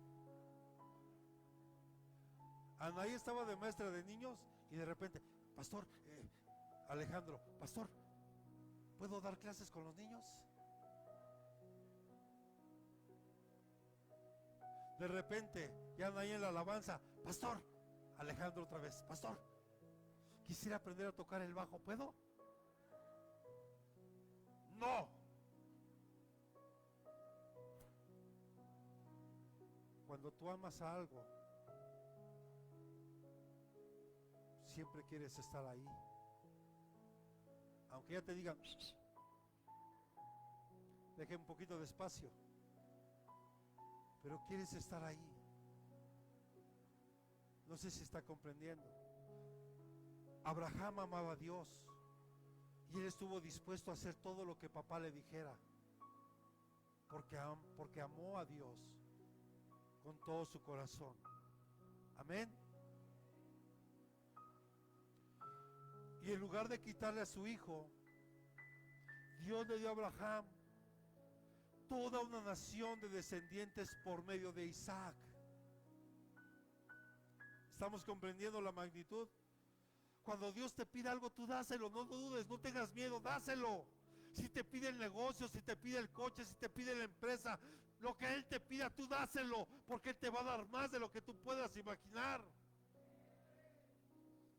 Anaí estaba de maestra de niños y de repente, pastor, Alejandro, pastor, ¿puedo dar clases con los niños? De repente, ya Anaí en la alabanza, pastor, Alejandro otra vez, pastor, quisiera aprender a tocar el bajo, ¿puedo? No. Cuando tú amas a algo, siempre quieres estar ahí. Aunque ya te digan, Deje un poquito de espacio. Pero quieres estar ahí. No sé si está comprendiendo. Abraham amaba a Dios y él estuvo dispuesto a hacer todo lo que papá le dijera, porque amó a Dios con todo su corazón. Amén. Y en lugar de quitarle a su hijo, Dios le dio a Abraham toda una nación de descendientes por medio de Isaac. ¿Estamos comprendiendo la magnitud? Cuando Dios te pide algo, tú dáselo, no dudes, no tengas miedo, dáselo. Si te pide el negocio, si te pide el coche, si te pide la empresa, lo que Él te pida, tú dáselo, porque Él te va a dar más de lo que tú puedas imaginar.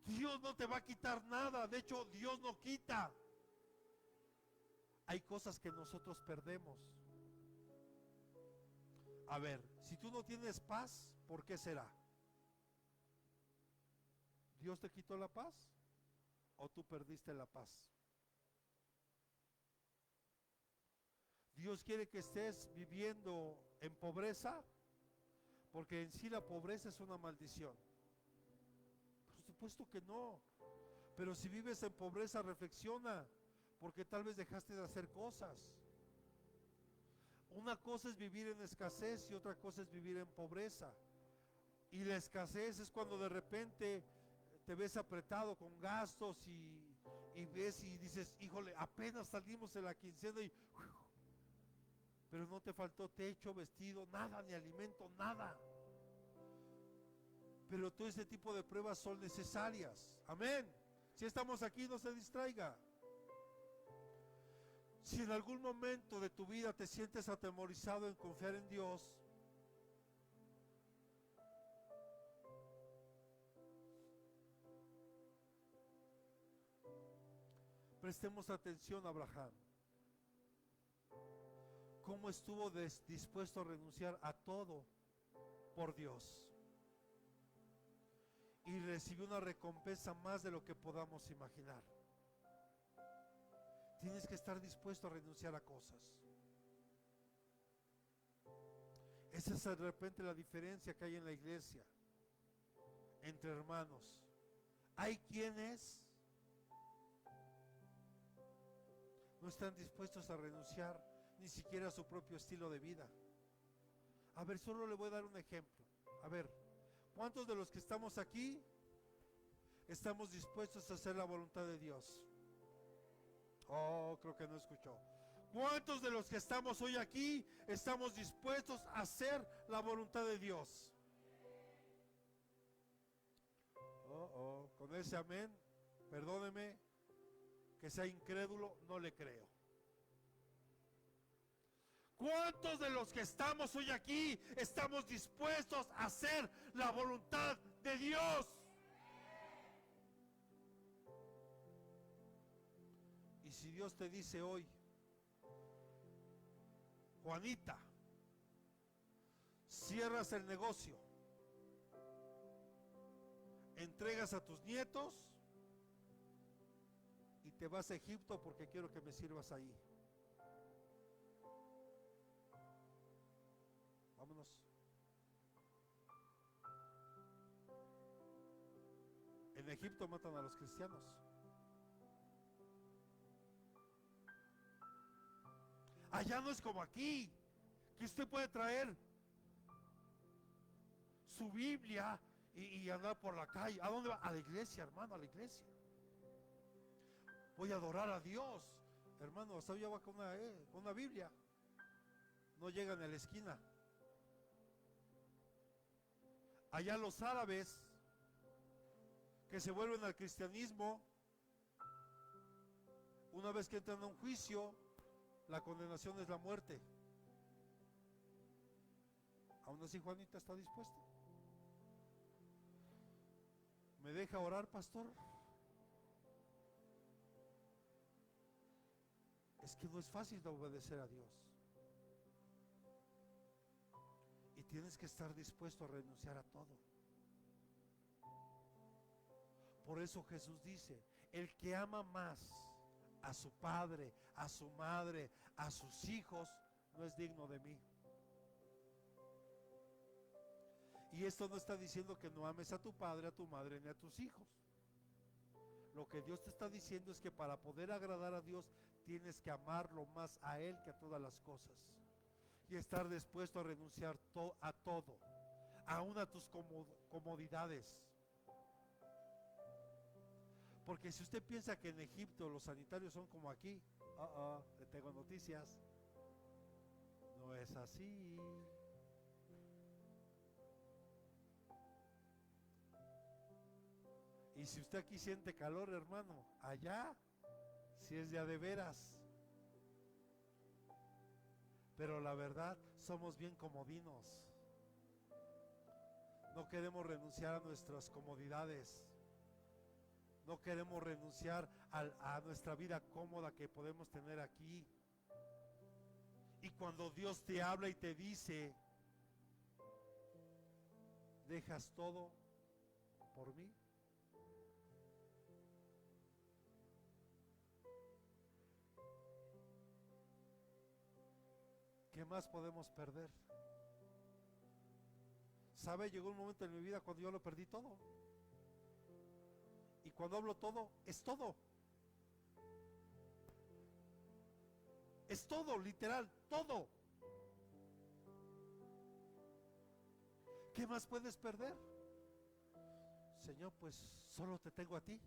Dios no te va a quitar nada, de hecho Dios no quita. Hay cosas que nosotros perdemos. A ver, si tú no tienes paz, ¿por qué será? ¿Dios te quitó la paz o tú perdiste la paz? Dios quiere que estés viviendo en pobreza, porque en sí la pobreza es una maldición. Por supuesto que no. Pero si vives en pobreza, reflexiona, porque tal vez dejaste de hacer cosas. Una cosa es vivir en escasez y otra cosa es vivir en pobreza. Y la escasez es cuando de repente te ves apretado con gastos y ves y dices, híjole, apenas salimos de la quincena y pero no te faltó techo, vestido, nada, ni alimento, nada. Pero todo ese tipo de pruebas son necesarias. Amén. Si estamos aquí, no se distraiga. Si en algún momento de tu vida te sientes atemorizado en confiar en Dios, prestemos atención a Abraham. Cómo estuvo dispuesto a renunciar a todo por Dios. Y recibió una recompensa más de lo que podamos imaginar. Tienes que estar dispuesto a renunciar a cosas. Esa es de repente la diferencia que hay en la iglesia entre hermanos. Hay quienes no están dispuestos a renunciar ni siquiera a su propio estilo de vida. A ver, solo le voy a dar un ejemplo. A ver, ¿cuántos de los que estamos aquí estamos dispuestos a hacer la voluntad de Dios? Oh, creo que no escuchó. ¿Cuántos de los que estamos hoy aquí estamos dispuestos a hacer la voluntad de Dios? Con ese amén, perdóneme que sea incrédulo, no le creo. ¿Cuántos de los que estamos hoy aquí estamos dispuestos a hacer la voluntad de Dios? Y si Dios te dice hoy, Juanita, cierras el negocio, entregas a tus nietos y te vas a Egipto porque quiero que me sirvas ahí. Vámonos. En Egipto matan a los cristianos. Allá no es como aquí, que usted puede traer su Biblia y andar por la calle. ¿A dónde va? A la iglesia, hermano, a la iglesia. Voy a adorar a Dios. Hermano, hasta ya va con una Biblia. No llegan a la esquina. Allá los árabes que se vuelven al cristianismo, una vez que entran a un juicio, la condenación es la muerte. Aún así Juanita está dispuesta. ¿Me deja orar, pastor? Es que no es fácil de obedecer a Dios. Y tienes que estar dispuesto a renunciar a todo. Por eso Jesús dice, el que ama más a su padre, a su madre, a sus hijos, no es digno de mí. Y esto no está diciendo que no ames a tu padre, a tu madre, ni a tus hijos. Lo que Dios te está diciendo es que para poder agradar a Dios tienes que amarlo más a Él que a todas las cosas. Y estar dispuesto a renunciar a todo, aún a tus comodidades. Porque si usted piensa que en Egipto los sanitarios son como aquí, le tengo noticias. No es así. Y si usted aquí siente calor, hermano, allá, si es de veras. Pero la verdad, somos bien comodinos. No queremos renunciar a nuestras comodidades. No queremos renunciar a nuestra vida cómoda que podemos tener aquí. Y cuando Dios te habla y te dice, ¿dejas todo por mí? ¿Qué más podemos perder? ¿Sabe? Llegó un momento en mi vida cuando yo lo perdí todo. Y cuando hablo todo, es todo. Es todo, literal, todo. ¿Qué más puedes perder? Señor, pues solo te tengo a ti.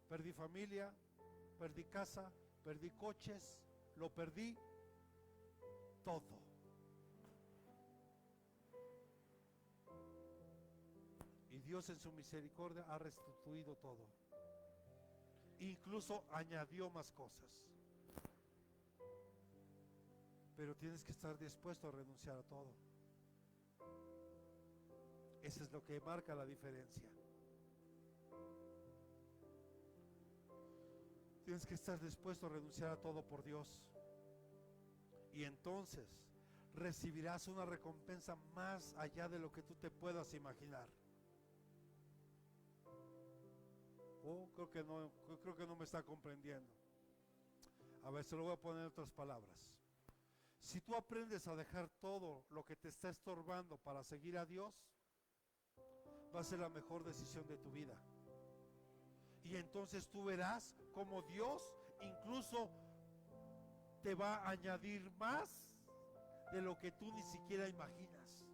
Perdí familia, perdí casa, perdí coches, lo perdí todo. Y Dios en su misericordia ha restituido todo. Incluso añadió más cosas. Pero tienes que estar dispuesto a renunciar a todo. Eso es lo que marca la diferencia. Tienes que estar dispuesto a renunciar a todo por Dios. Y entonces recibirás una recompensa más allá de lo que tú te puedas imaginar. Creo que no me está comprendiendo. A ver, se lo voy a poner en otras palabras. Si tú aprendes a dejar todo lo que te está estorbando para seguir a Dios, va a ser la mejor decisión de tu vida. Y entonces tú verás cómo Dios incluso te va a añadir más de lo que tú ni siquiera imaginas.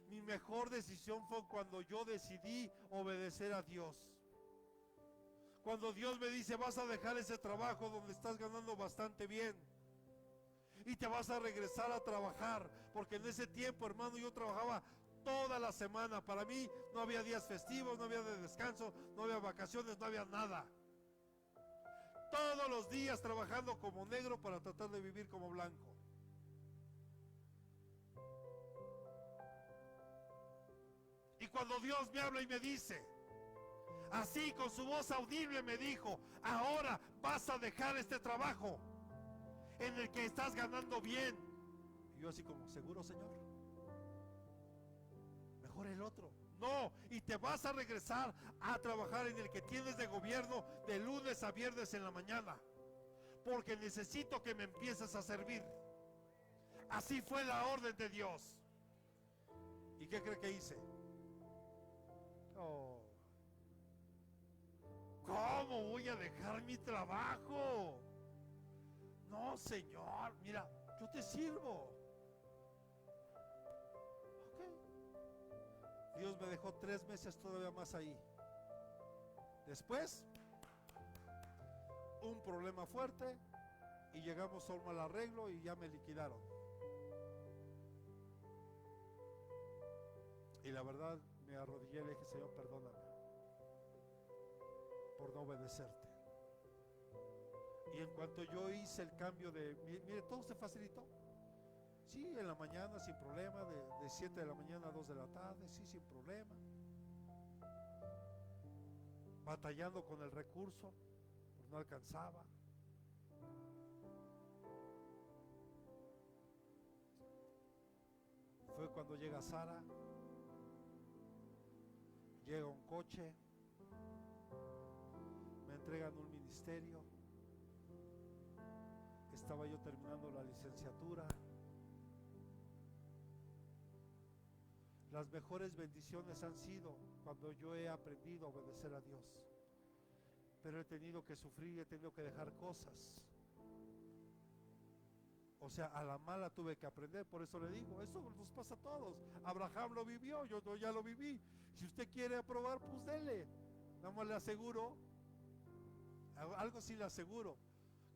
Mi mejor decisión fue cuando yo decidí obedecer a Dios. Cuando Dios me dice, vas a dejar ese trabajo donde estás ganando bastante bien y te vas a regresar a trabajar, porque en ese tiempo, hermano, yo trabajaba toda la semana. Para mí no había días festivos, no había de descanso, no había vacaciones, no había nada. Todos los días trabajando como negro para tratar de vivir como blanco. Y cuando Dios me habla y me dice, así con su voz audible me dijo, ahora vas a dejar este trabajo en el que estás ganando bien. Y yo así como, ¿seguro, Señor? Mejor el otro. No, y te vas a regresar a trabajar en el que tienes de gobierno de lunes a viernes en la mañana, porque necesito que me empieces a servir. Así fue la orden de Dios. ¿Y qué cree que hice? ¿Cómo voy a dejar mi trabajo? No, Señor, mira, yo te sirvo. Ok. Dios me dejó 3 meses todavía más ahí. Después, un problema fuerte y llegamos a un mal arreglo y ya me liquidaron. Y la verdad, me arrodillé y le dije, Señor, perdóname por no obedecerte. Y en cuanto yo hice el cambio mire, todo se facilitó. Sí, en la mañana sin problema, de 7 de la mañana a 2 de la tarde, sí, sin problema. Batallando con el recurso, pues no alcanzaba. Fue cuando llega Sara, llega un coche, Me entregan un ministerio. Estaba yo terminando la licenciatura. Las mejores bendiciones han sido cuando yo he aprendido a obedecer a Dios. Pero he tenido que sufrir, he tenido que dejar cosas. O sea, a la mala tuve que aprender. Por eso le digo, eso nos pasa a todos. Abraham lo vivió, yo ya lo viví. Si usted quiere aprobar, pues dele. Nada más le aseguro, algo sí le aseguro,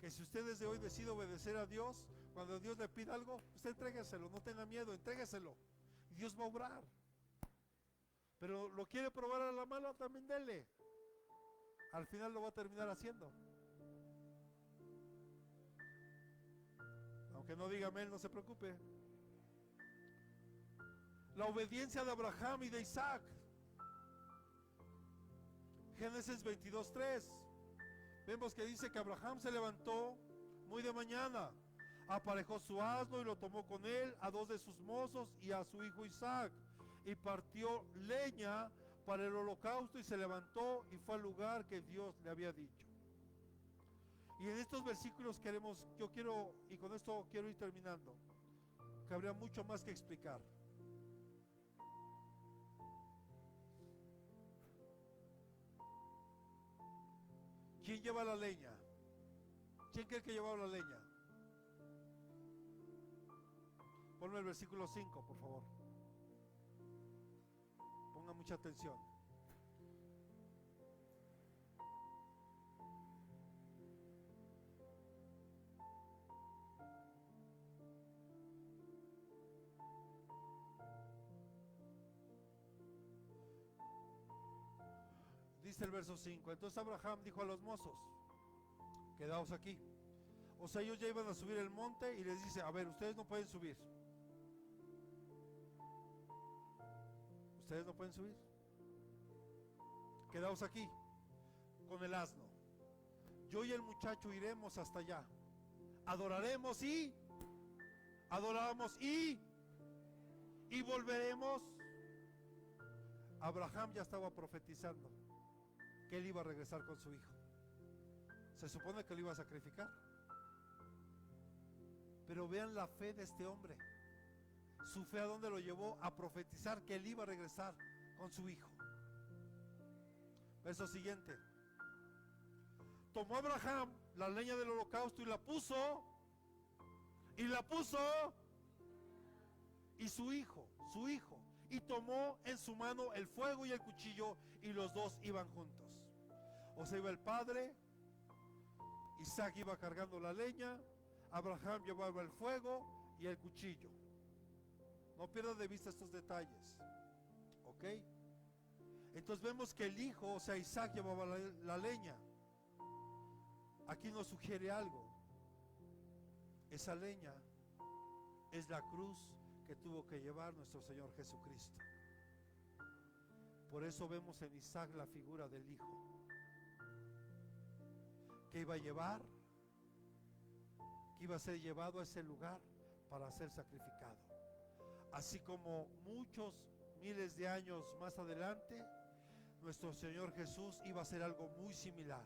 que si usted desde hoy decide obedecer a Dios, cuando Dios le pida algo, usted entrégueselo, no tenga miedo, entrégueselo. Y Dios va a obrar. Pero lo quiere probar a la mala, también dele. Al final lo va a terminar haciendo. Aunque no diga amén, no se preocupe. La obediencia de Abraham y de Isaac. Génesis 22:3. Vemos que dice que Abraham se levantó muy de mañana, aparejó su asno y lo tomó con él, a 2 de sus mozos y a su hijo Isaac, y partió leña para el holocausto y se levantó y fue al lugar que Dios le había dicho. Y en estos versículos yo quiero, y con esto quiero ir terminando, que habría mucho más que explicar. ¿Quién lleva la leña? ¿Quién cree que llevaba la leña? Ponme el versículo 5, por favor. Ponga mucha atención. Dice el verso 5. Entonces Abraham dijo a los mozos: quedaos aquí. O sea, ellos ya iban a subir el monte y les dice: a ver, ustedes no pueden subir. Ustedes no pueden subir. Quedaos aquí con el asno. Yo y el muchacho iremos hasta allá. Adoraremos y volveremos. Abraham ya estaba profetizando que él iba a regresar con su hijo. Se supone que lo iba a sacrificar. Pero vean la fe de este hombre. Su fe, ¿a dónde lo llevó? A profetizar que él iba a regresar con su hijo. Verso siguiente. Tomó Abraham la leña del holocausto y la puso. Y su hijo. Y tomó en su mano el fuego y el cuchillo, y los dos iban juntos. O sea, iba el padre, Isaac iba cargando la leña, Abraham llevaba el fuego y el cuchillo. No pierdan de vista estos detalles. ¿Ok? Entonces vemos que el hijo, o sea, Isaac llevaba la leña. Aquí nos sugiere algo. Esa leña es la cruz que tuvo que llevar nuestro Señor Jesucristo. Por eso vemos en Isaac la figura del hijo que iba a llevar, que iba a ser llevado a ese lugar para ser sacrificado. Así como muchos miles de años más adelante, nuestro Señor Jesús iba a hacer algo muy similar.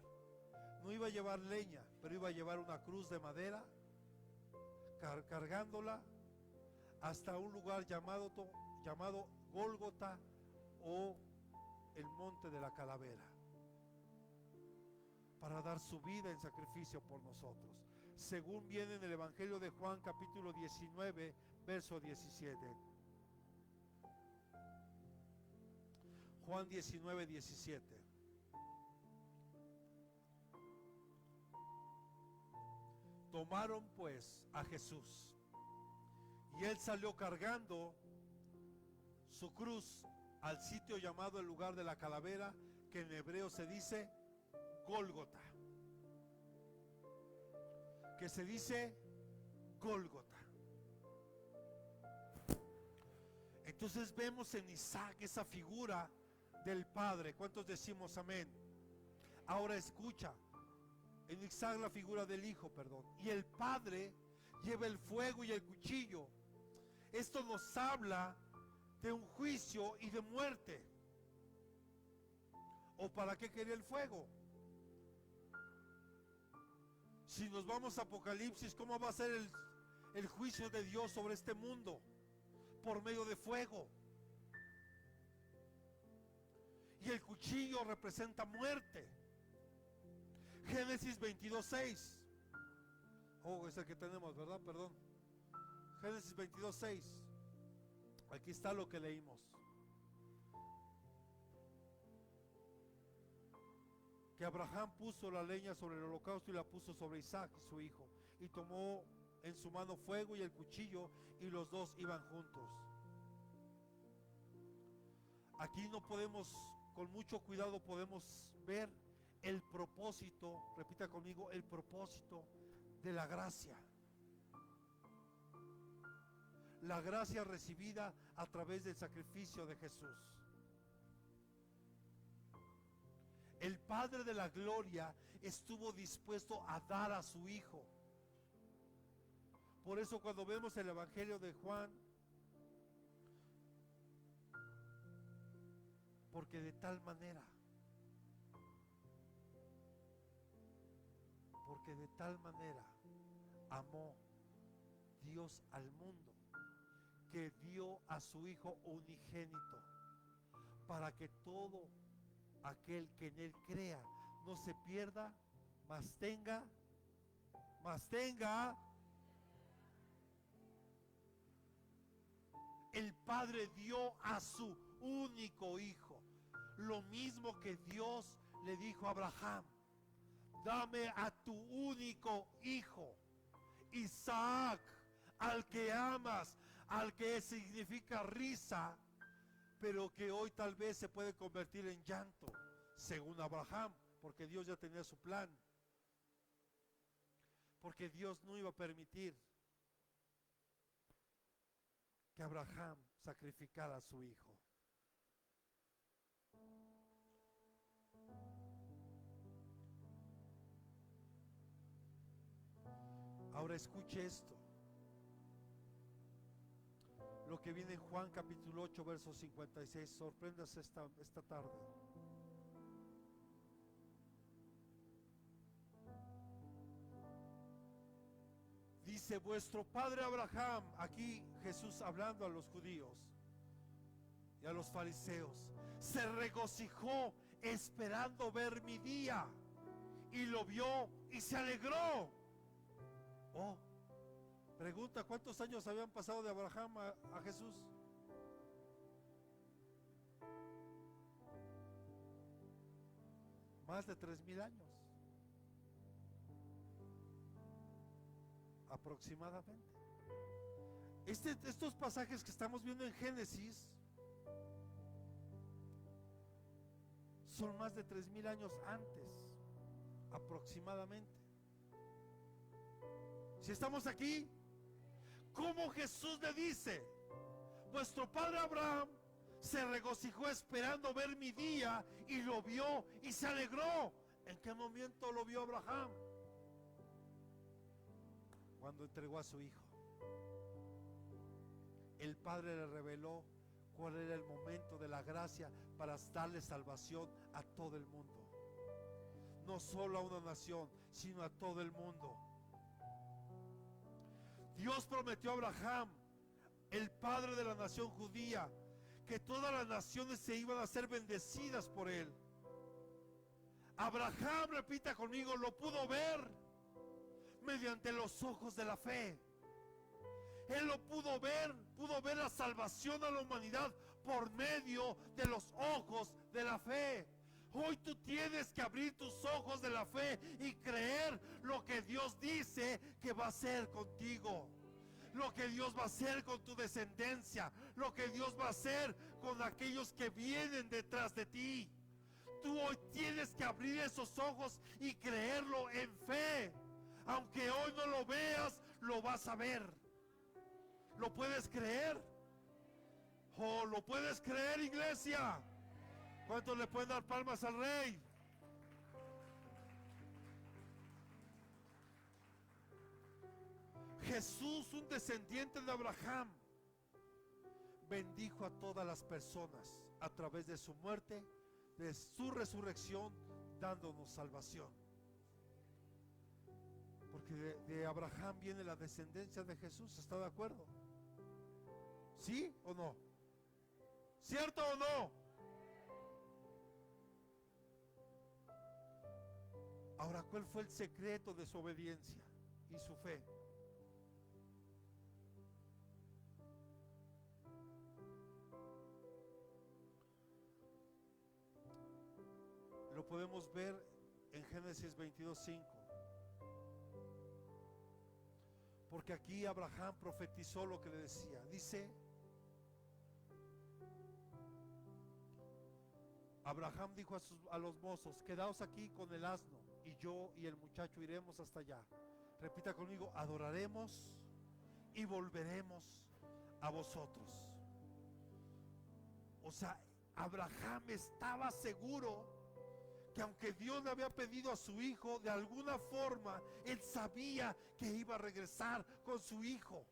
No iba a llevar leña, pero iba a llevar una cruz de madera, cargándola hasta un lugar llamado Gólgota, o el monte de la calavera, para dar su vida en sacrificio por nosotros, según viene en el Evangelio de Juan capítulo 19 verso 17. Juan 19, 17. Tomaron pues a Jesús, y él salió cargando su cruz al sitio llamado el lugar de la calavera, que en hebreo se dice Gólgota. Que se dice Gólgota. Entonces vemos en Isaac esa figura del Padre. ¿Cuántos decimos amén? Ahora escucha. En Isaac la figura del Hijo, perdón. Y el Padre lleva el fuego y el cuchillo. Esto nos habla de un juicio y de muerte. ¿O para qué quería el fuego? Si nos vamos a Apocalipsis, ¿cómo va a ser el juicio de Dios sobre este mundo? Por medio de fuego. Y el cuchillo representa muerte. Génesis 22:6. Oh, es el que tenemos, ¿verdad? Perdón. Génesis 22:6. Aquí está lo que leímos. Que Abraham puso la leña sobre el holocausto y la puso sobre Isaac, su hijo, y tomó en su mano fuego y el cuchillo, y los dos iban juntos. Aquí no podemos, con mucho cuidado podemos ver el propósito, repita conmigo, el propósito de la gracia. La gracia recibida a través del sacrificio de Jesús. El Padre de la Gloria estuvo dispuesto a dar a su Hijo. Por eso cuando vemos el Evangelio de Juan, porque de tal manera amó Dios al mundo, que dio a su Hijo unigénito, para que todo aquel que en él crea no se pierda, mas tenga. El Padre dio a su único Hijo, lo mismo que Dios le dijo a Abraham: dame a tu único hijo, Isaac, al que amas, al que significa risa, pero que hoy tal vez se puede convertir en llanto, según Abraham, porque Dios ya tenía su plan, porque Dios no iba a permitir que Abraham sacrificara a su hijo. Ahora escuche esto, lo que viene en Juan capítulo 8 verso 56. Sorpréndase esta tarde. Dice: vuestro padre Abraham, aquí Jesús hablando a los judíos y a los fariseos, se regocijó esperando ver mi día, y lo vio y se alegró. Oh, pregunta: ¿cuántos años habían pasado de Abraham a Jesús? Más de 3000 años aproximadamente. Estos pasajes que estamos viendo en Génesis son más de 3000 años antes aproximadamente. Si estamos aquí, ¿cómo Jesús le dice: vuestro padre Abraham se regocijó esperando ver mi día, y lo vio y se alegró? ¿En qué momento lo vio Abraham? Cuando entregó a su hijo. El Padre le reveló cuál era el momento de la gracia para darle salvación a todo el mundo. No solo a una nación, sino a todo el mundo. Dios prometió a Abraham, el padre de la nación judía, que todas las naciones se iban a ser bendecidas por él. Abraham, repita conmigo, lo pudo ver mediante los ojos de la fe. Él lo pudo ver la salvación a la humanidad por medio de los ojos de la fe. Hoy tú tienes que abrir tus ojos de la fe y creer lo que Dios dice que va a hacer contigo, lo que Dios va a hacer con tu descendencia, lo que Dios va a hacer con aquellos que vienen detrás de ti. Tú hoy tienes que abrir esos ojos y creerlo en fe. Aunque hoy no lo veas, lo vas a ver. ¿Lo puedes creer? Oh, ¿lo puedes creer, iglesia? ¿Cuántos le pueden dar palmas al Rey? Jesús, un descendiente de Abraham, bendijo a todas las personas a través de su muerte, de su resurrección, dándonos salvación. Porque de Abraham viene la descendencia de Jesús. ¿Está de acuerdo? ¿Sí o no? ¿Cierto o no? Ahora, ¿cuál fue el secreto de su obediencia y su fe? Lo podemos ver en Génesis 22:5. Porque aquí Abraham profetizó lo que le decía. Dice, Abraham dijo a los mozos: quedaos aquí con el asno, y yo y el muchacho iremos hasta allá. Repita conmigo: adoraremos y volveremos a vosotros. O sea, Abraham estaba seguro que aunque Dios le había pedido a su hijo, de alguna forma él sabía que iba a regresar con su hijo.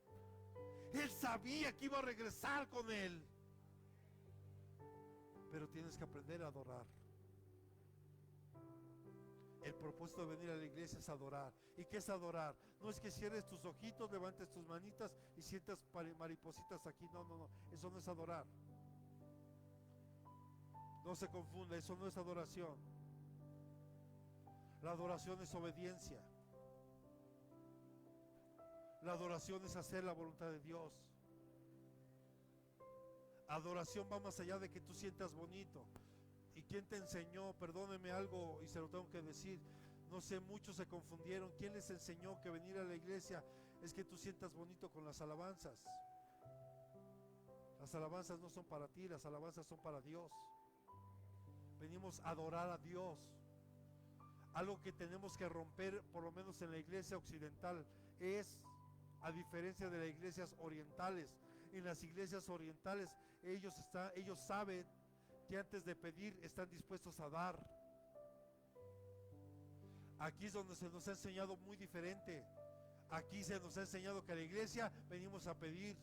Él sabía que iba a regresar con él. Pero tienes que aprender a adorar. El propósito de venir a la iglesia es adorar. ¿Y qué es adorar? No es que cierres tus ojitos, levantes tus manitas y sientas maripositas aquí. No, no, no. Eso no es adorar. No se confunda, eso no es adoración. La adoración es obediencia. La adoración es hacer la voluntad de Dios. Adoración va más allá de que tú sientas bonito. ¿Y quién te enseñó? Perdóneme algo y se lo tengo que decir. No sé, muchos se confundieron. ¿Quién les enseñó que venir a la iglesia es que tú sientas bonito con las alabanzas? Las alabanzas no son para ti, las alabanzas son para Dios. Venimos a adorar a Dios. Algo que tenemos que romper, por lo menos en la iglesia occidental, es, a diferencia de las iglesias orientales, en las iglesias orientales ellos saben que antes de pedir están dispuestos a dar. Aquí es donde se nos ha enseñado muy diferente. Aquí se nos ha enseñado que a la iglesia venimos a pedir.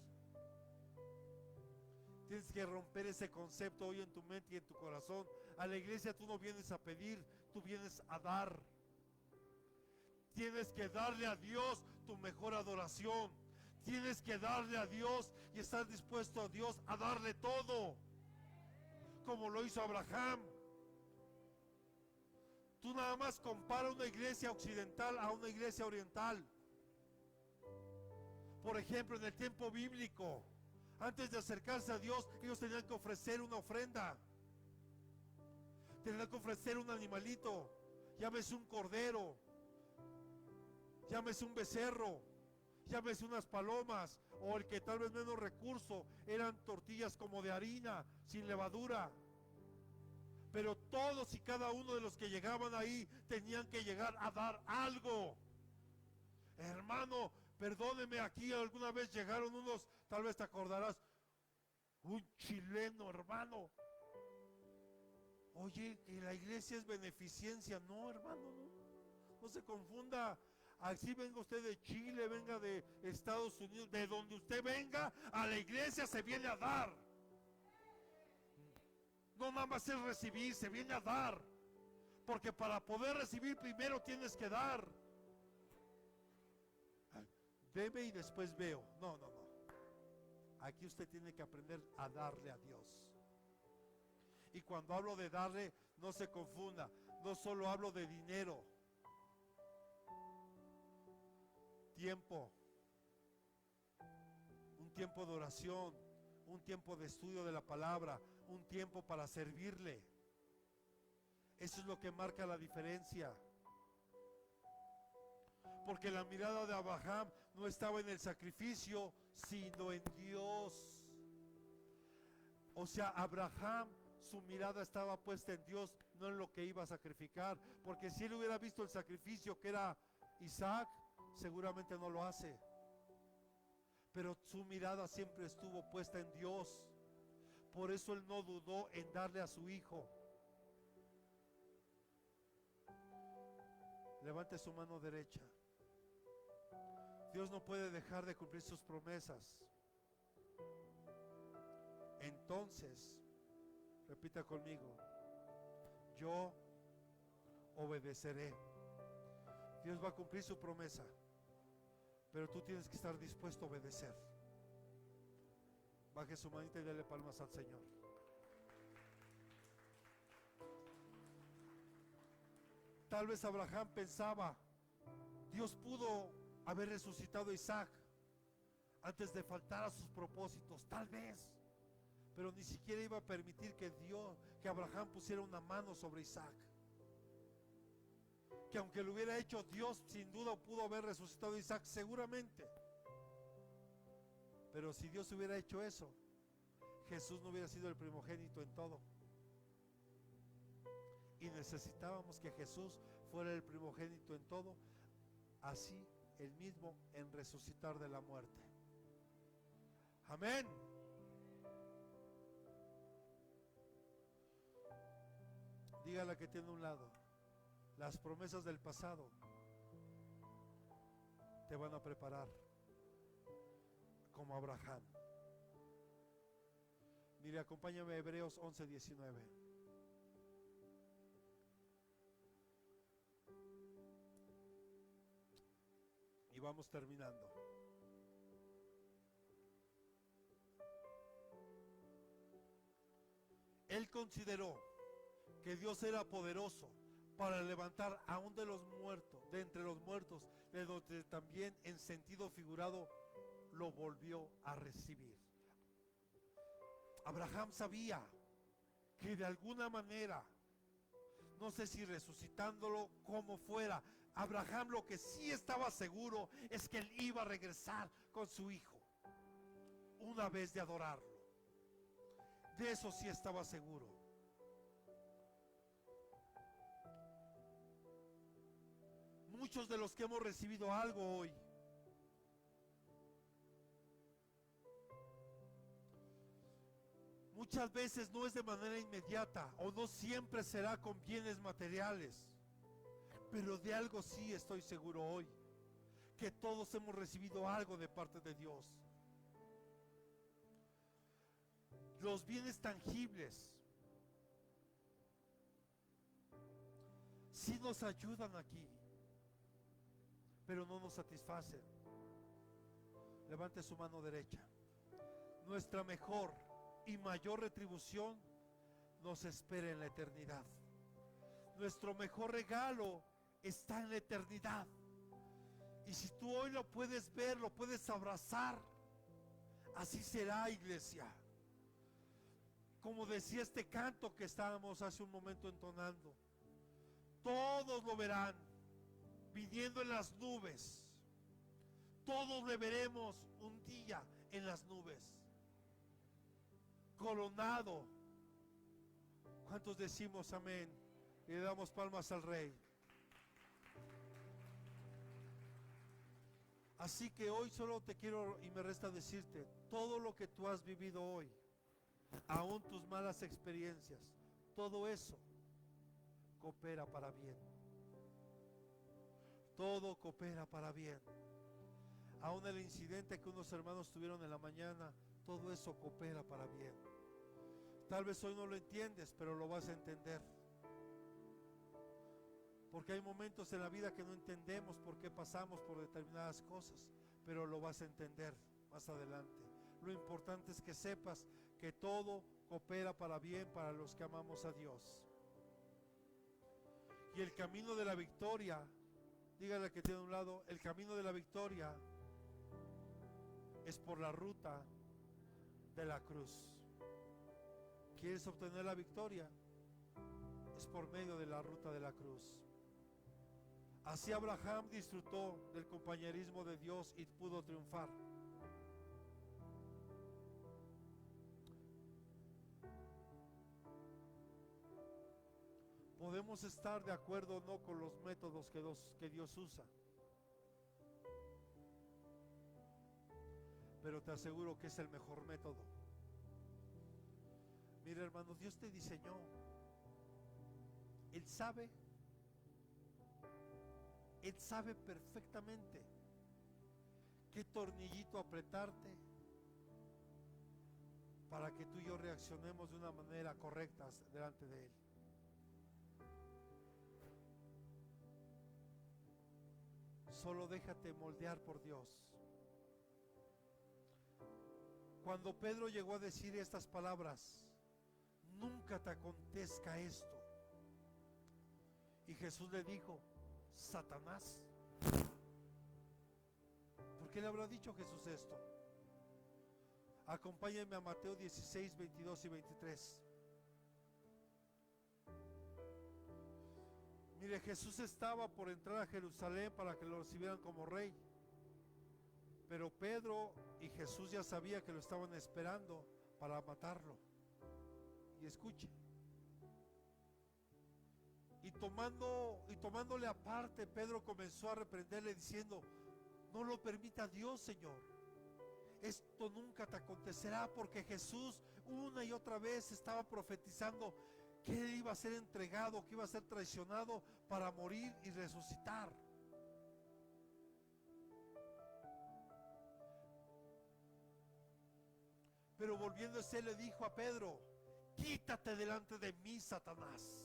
Tienes que romper ese concepto hoy en tu mente y en tu corazón. A la iglesia tú no vienes a pedir, tú vienes a dar. Tienes que darle a Dios tu mejor adoración. Tienes que darle a Dios y estar dispuesto a Dios a darle todo, como lo hizo Abraham. Tú nada más compara una iglesia occidental a una iglesia oriental. Por ejemplo, en el tiempo bíblico, antes de acercarse a Dios, ellos tenían que ofrecer una ofrenda. Tenían que ofrecer un animalito, llámese un cordero, llámese un becerro, llámese unas palomas, o el que tal vez menos recurso, eran tortillas como de harina, sin levadura. Pero todos y cada uno de los que llegaban ahí tenían que llegar a dar algo. Hermano, perdóneme, aquí alguna vez llegaron unos, tal vez te acordarás, un chileno, hermano. Oye, que la iglesia es beneficencia. No, hermano, no se confunda. Así venga usted de Chile, venga de Estados Unidos, de donde usted venga, a la iglesia se viene a dar. No nada más es recibir, se viene a dar. Porque para poder recibir primero tienes que dar. Deme y después veo. No, no, no. Aquí usted tiene que aprender a darle a Dios. Y cuando hablo de darle, no se confunda. No solo hablo de dinero. Tiempo. Un tiempo de oración. Un tiempo de estudio de la palabra. Un tiempo para servirle. Eso es lo que marca la diferencia. Porque la mirada de Abraham no estaba en el sacrificio, sino en Dios. O sea, Abraham, su mirada estaba puesta en Dios, no en lo que iba a sacrificar. Porque si él hubiera visto el sacrificio que era Isaac, seguramente no lo hace. Pero su mirada siempre estuvo puesta en Dios. Por eso él no dudó en darle a su hijo. Levante su mano derecha. Dios no puede dejar de cumplir sus promesas. Entonces, repita conmigo, yo obedeceré. Dios va a cumplir su promesa, pero tú tienes que estar dispuesto a obedecer. Baje su manita y dele palmas al Señor. Tal vez Abraham pensaba, Dios pudo haber resucitado a Isaac antes de faltar a sus propósitos, tal vez, pero ni siquiera iba a permitir que Abraham pusiera una mano sobre Isaac. Que aunque lo hubiera hecho Dios, sin duda pudo haber resucitado a Isaac, seguramente. Pero si Dios hubiera hecho eso, Jesús no hubiera sido el primogénito en todo. Y necesitábamos que Jesús fuera el primogénito en todo, así el mismo en resucitar de la muerte. Amén. Dígale que tiene un lado, las promesas del pasado te van a preparar como Abraham. Mire, acompáñame a Hebreos 11:19. Y vamos terminando. Él consideró que Dios era poderoso para levantar aún de los muertos, de entre los muertos, de donde también en sentido figurado lo volvió a recibir. Abraham sabía que de alguna manera, no sé si resucitándolo como fuera, Abraham lo que sí estaba seguro es que él iba a regresar con su hijo una vez de adorarlo. De eso sí estaba seguro. Muchos de los que hemos recibido algo hoy, muchas veces no es de manera inmediata o no siempre será con bienes materiales, pero de algo sí estoy seguro hoy, que todos hemos recibido algo de parte de Dios. Los bienes tangibles sí nos ayudan aquí, pero no nos satisfacen. Levante su mano derecha. Nuestra mejor y mayor retribución nos espera en la eternidad. Nuestro mejor regalo está en la eternidad. Y si tú hoy lo puedes ver, lo puedes abrazar, así será, iglesia. Como decía este canto que estábamos hace un momento entonando, todos lo verán viniendo en las nubes. Todos le veremos un día en las nubes, coronado. ¿Cuántos decimos amén? Y le damos palmas al Rey. Así que hoy solo te quiero y me resta decirte, todo lo que tú has vivido hoy, aún tus malas experiencias, todo eso coopera para bien. Todo coopera para bien. Aún el incidente que unos hermanos tuvieron en la mañana, todo eso coopera para bien. Tal vez hoy no lo entiendes, pero lo vas a entender. Porque hay momentos en la vida que no entendemos por qué pasamos por determinadas cosas, pero lo vas a entender más adelante. Lo importante es que sepas que todo coopera para bien para los que amamos a Dios. Y el camino de la victoria, dígale que tiene a un lado, el camino de la victoria es por la ruta de la cruz. ¿Quieres obtener la victoria? Es por medio de la ruta de la cruz. Así Abraham disfrutó del compañerismo de Dios y pudo triunfar. Podemos estar de acuerdo o no con los métodos que Dios usa, pero te aseguro que es el mejor método. Mira, hermano, Dios te diseñó. Él sabe perfectamente qué tornillito apretarte para que tú y yo reaccionemos de una manera correcta delante de Él. Solo déjate moldear por Dios. Cuando Pedro llegó a decir estas palabras, nunca te acontezca esto. Y Jesús le dijo, Satanás. ¿Por qué le habrá dicho Jesús esto? Acompáñenme a Mateo 16, 22 y 23. Mire, Jesús estaba por entrar a Jerusalén para que lo recibieran como rey. Pero Pedro y Jesús ya sabía que lo estaban esperando para matarlo. Y escuche. Y tomándole aparte, Pedro comenzó a reprenderle diciendo, no lo permita Dios, Señor. Esto nunca te acontecerá, porque Jesús una y otra vez estaba profetizando que él iba a ser entregado, que iba a ser traicionado para morir y resucitar. Pero volviéndose le dijo a Pedro, quítate delante de mí, Satanás.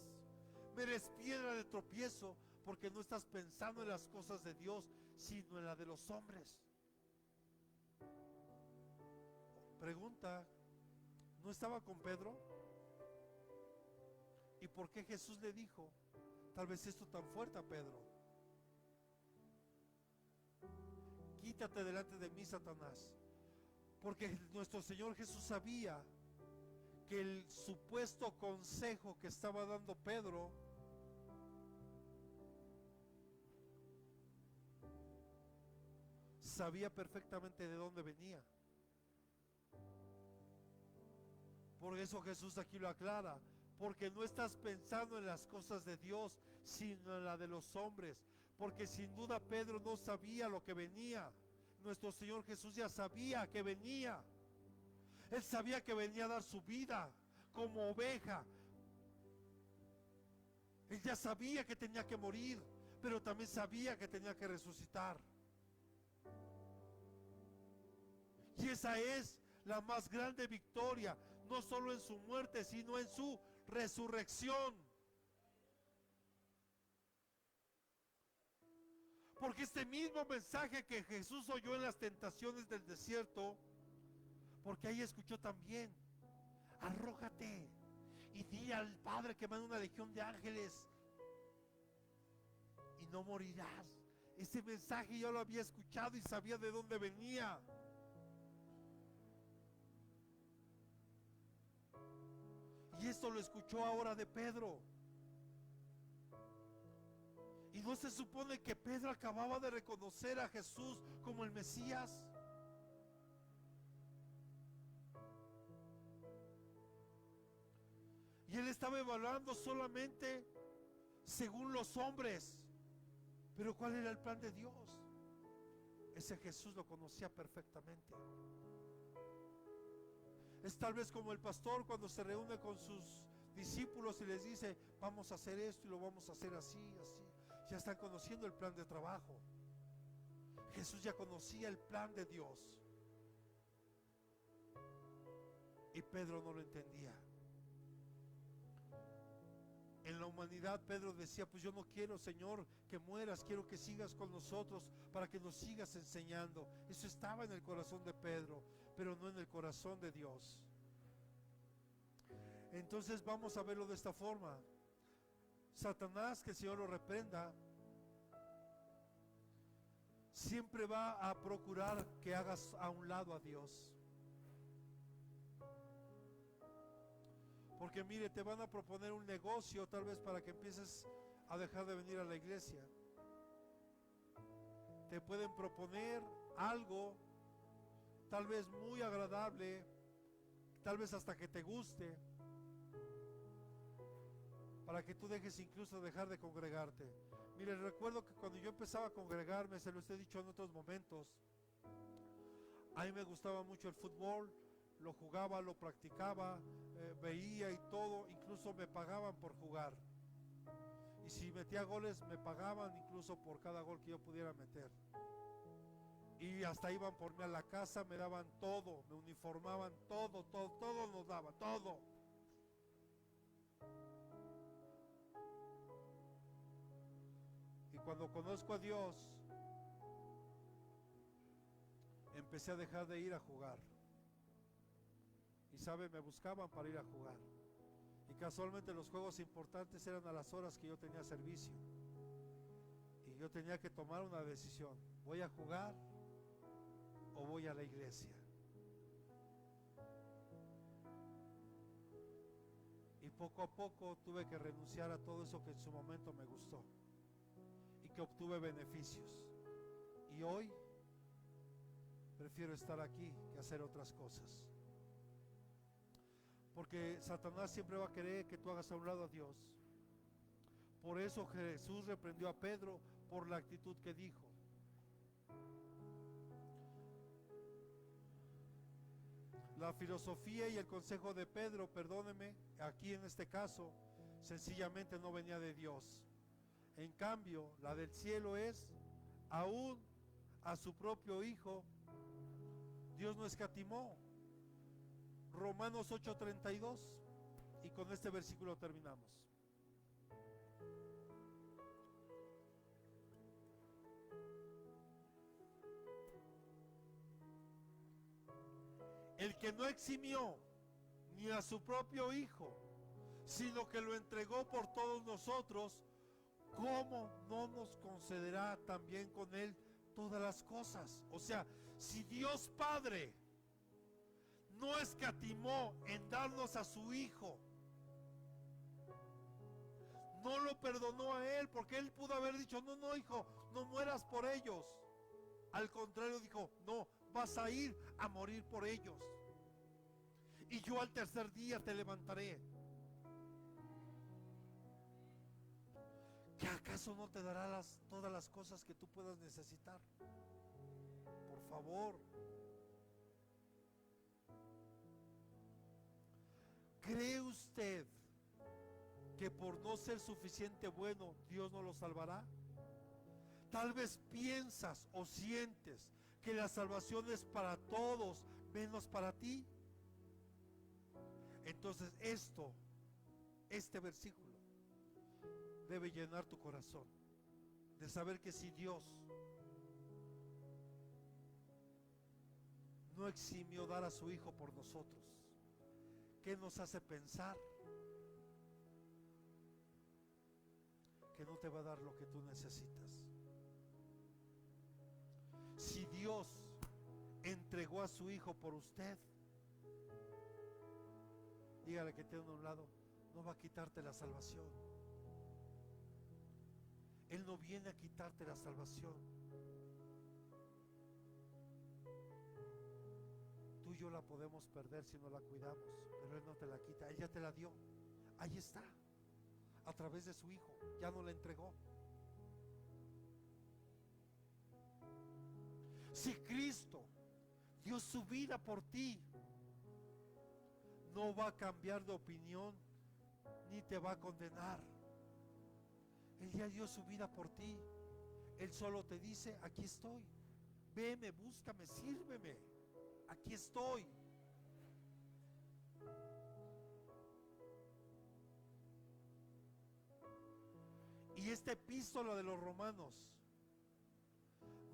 Me eres piedra de tropiezo, porque no estás pensando en las cosas de Dios, sino en la de los hombres. Pregunta, ¿no estaba con Pedro? ¿Y por qué Jesús le dijo tal vez esto tan fuerte a Pedro? Quítate delante de mí, Satanás. Porque nuestro Señor Jesús sabía que el supuesto consejo que estaba dando Pedro sabía perfectamente de dónde venía. Por eso Jesús aquí lo aclara, porque no estás pensando en las cosas de Dios, sino en la de los hombres. Porque sin duda Pedro no sabía lo que venía. Nuestro Señor Jesús ya sabía que venía. Él sabía que venía a dar su vida como oveja. Él ya sabía que tenía que morir, pero también sabía que tenía que resucitar. Y esa es la más grande victoria, no solo en su muerte, sino en su resurrección. Porque este mismo mensaje que Jesús oyó en las tentaciones del desierto, porque ahí escuchó también, arrójate y di al Padre que manda una legión de ángeles y no morirás. Ese mensaje yo lo había escuchado y sabía de dónde venía. Y esto lo escuchó ahora de Pedro. ¿Y no se supone que Pedro acababa de reconocer a Jesús como el Mesías? Y él estaba evaluando solamente según los hombres. Pero ¿cuál era el plan de Dios? Ese Jesús lo conocía perfectamente. Es tal vez como el pastor cuando se reúne con sus discípulos y les dice, vamos a hacer esto y lo vamos a hacer así, así. Ya están conociendo el plan de trabajo. Jesús ya conocía el plan de Dios. Y Pedro no lo entendía. En la humanidad Pedro decía, pues yo no quiero, Señor, que mueras, quiero que sigas con nosotros para que nos sigas enseñando. Eso estaba en el corazón de Pedro, pero no en el corazón de Dios. Entonces vamos a verlo de esta forma. Satanás, que el Señor lo reprenda, siempre va a procurar que hagas a un lado a Dios. Porque mire, te van a proponer un negocio tal vez para que empieces a dejar de venir a la iglesia. Te pueden proponer algo tal vez muy agradable, tal vez hasta que te guste, para que tú dejes incluso dejar de congregarte. Mire, recuerdo que cuando yo empezaba a congregarme, se los he dicho en otros momentos, a mí me gustaba mucho el fútbol, lo jugaba, lo practicaba, veía y todo, incluso me pagaban por jugar. Y si metía goles, me pagaban incluso por cada gol que yo pudiera meter. Y hasta iban por mí a la casa, me daban todo, me uniformaban, todo nos daban, todo. Y cuando conozco a Dios, empecé a dejar de ir a jugar. Y sabe, me buscaban para ir a jugar. Y casualmente los juegos importantes eran a las horas que yo tenía servicio. Y yo tenía que tomar una decisión. ¿Voy a jugar o voy a la iglesia? Y poco a poco tuve que renunciar a todo eso que en su momento me gustó y que obtuve beneficios. Y hoy prefiero estar aquí que hacer otras cosas. Porque Satanás siempre va a querer que tú hagas a un lado a Dios. Por eso Jesús reprendió a Pedro por la actitud que dijo. La filosofía y el consejo de Pedro, perdóneme, aquí en este caso, sencillamente no venía de Dios. En cambio, la del cielo es, aún a su propio Hijo, Dios no escatimó. Romanos 8:32, y con este versículo terminamos. El que no eximió ni a su propio Hijo, sino que lo entregó por todos nosotros, ¿cómo no nos concederá también con Él todas las cosas? O sea, si Dios Padre no escatimó en darnos a su Hijo, no lo perdonó a Él, porque Él pudo haber dicho, no, no, hijo, no mueras por ellos. Al contrario, dijo, no, vas a ir a morir por ellos. Y yo al tercer día te levantaré. ¿Que acaso no te dará todas las cosas que tú puedas necesitar? Por favor. ¿Cree usted que por no ser suficiente bueno, Dios no lo salvará? Tal vez piensas o sientes que la salvación es para todos, menos para ti. Entonces este versículo debe llenar tu corazón de saber que si Dios no eximió dar a su Hijo por nosotros, ¿qué nos hace pensar que no te va a dar lo que tú necesitas? Si Dios entregó a su Hijo por usted, dígale que tiene a un lado, no va a quitarte la salvación. Él no viene a quitarte la salvación. Tú y yo la podemos perder si no la cuidamos, pero Él no te la quita, Él ya te la dio. Ahí está, a través de su Hijo, ya no la entregó. Si Cristo dio su vida por ti, no va a cambiar de opinión ni te va a condenar. Él ya dio su vida por ti. Él solo te dice, aquí estoy, veme, búscame, sírveme, aquí estoy. Y esta epístola de los Romanos,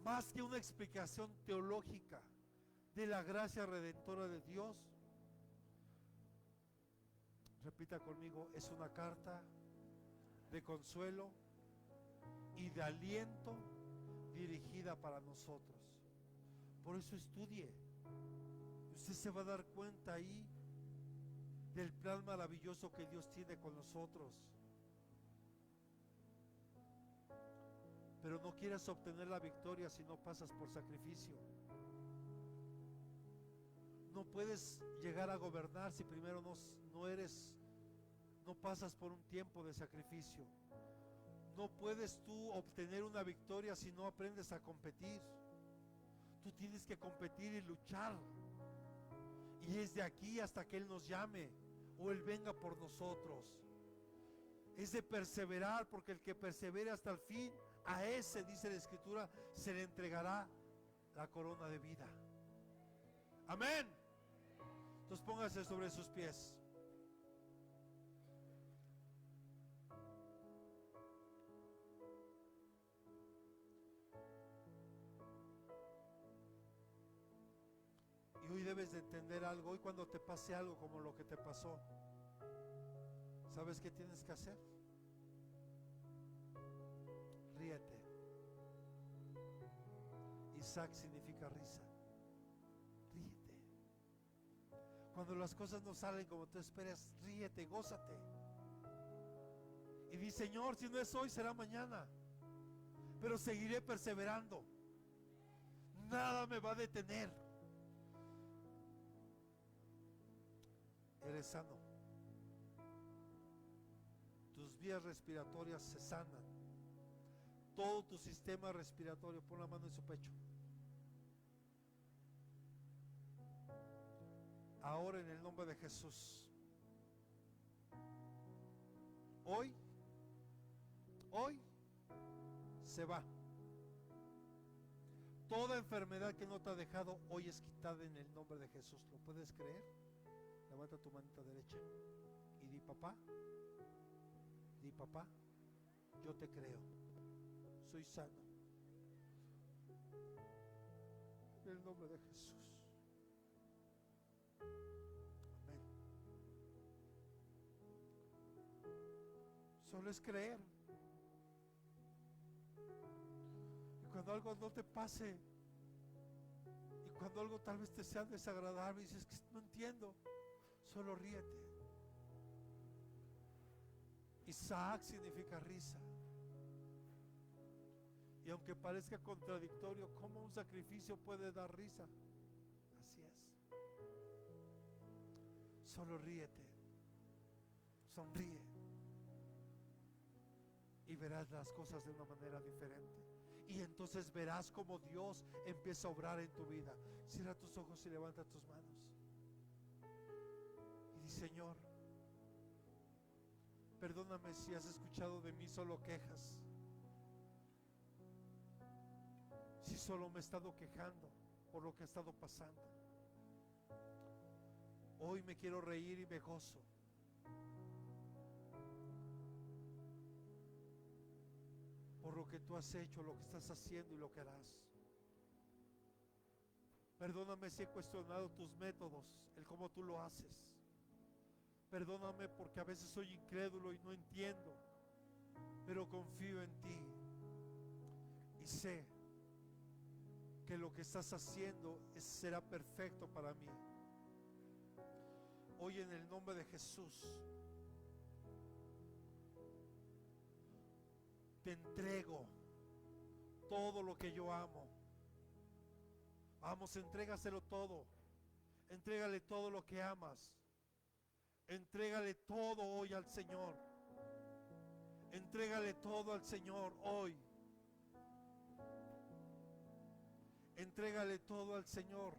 más que una explicación teológica de la gracia redentora de Dios, repita conmigo, es una carta de consuelo y de aliento dirigida para nosotros. Por eso estudie. Usted se va a dar cuenta ahí del plan maravilloso que Dios tiene con nosotros. Pero no quieras obtener la victoria si no pasas por sacrificio. No puedes llegar a gobernar si primero no pasas por un tiempo de sacrificio. No puedes tú obtener una victoria si no aprendes a competir. Tú tienes que competir y luchar. Y es de aquí hasta que Él nos llame o Él venga por nosotros. Es de perseverar, porque el que persevere hasta el fin, a ese, dice la Escritura, se le entregará la corona de vida. Amén. Entonces póngase sobre sus pies. Y hoy debes de entender algo. Hoy cuando te pase algo como lo que te pasó, ¿sabes qué tienes que hacer? Ríete. Isaac significa risa. Ríete. Cuando las cosas no salen como tú esperas, ríete, gózate. Y di, Señor, si no es hoy, será mañana. Pero seguiré perseverando. Nada me va a detener. Eres sano. Tus vías respiratorias se sanan. Todo tu sistema respiratorio, pon la mano en su pecho. Ahora en el nombre de Jesús. Hoy se va. Toda enfermedad que no te ha dejado, hoy es quitada en el nombre de Jesús. ¿Lo puedes creer? Levanta tu manita derecha y di, papá, yo te creo. Soy sano. En el nombre de Jesús. Amén. Solo es creer. Y cuando algo no te pase, y cuando algo tal vez te sea desagradable, y dices que no entiendo, solo ríete. Isaac significa risa. Y aunque parezca contradictorio, ¿cómo un sacrificio puede dar risa? Así es. Solo ríete, sonríe, y verás las cosas de una manera diferente. Y entonces verás cómo Dios empieza a obrar en tu vida. Cierra tus ojos y levanta tus manos. Y di, Señor, perdóname si has escuchado de mí solo quejas. Si solo me he estado quejando por lo que ha estado pasando. Hoy me quiero reír y me gozo. Por lo que tú has hecho, lo que estás haciendo y lo que harás. Perdóname si he cuestionado tus métodos, el cómo tú lo haces. Perdóname porque a veces soy incrédulo y no entiendo, pero confío en ti y sé que lo que estás haciendo será perfecto para mí. Hoy en el nombre de Jesús te entrego todo lo que yo amo. Vamos, entrégaselo todo. Entrégale todo lo que amas. Entrégale todo hoy al Señor. Entrégale todo al Señor hoy. Entrégale todo al Señor.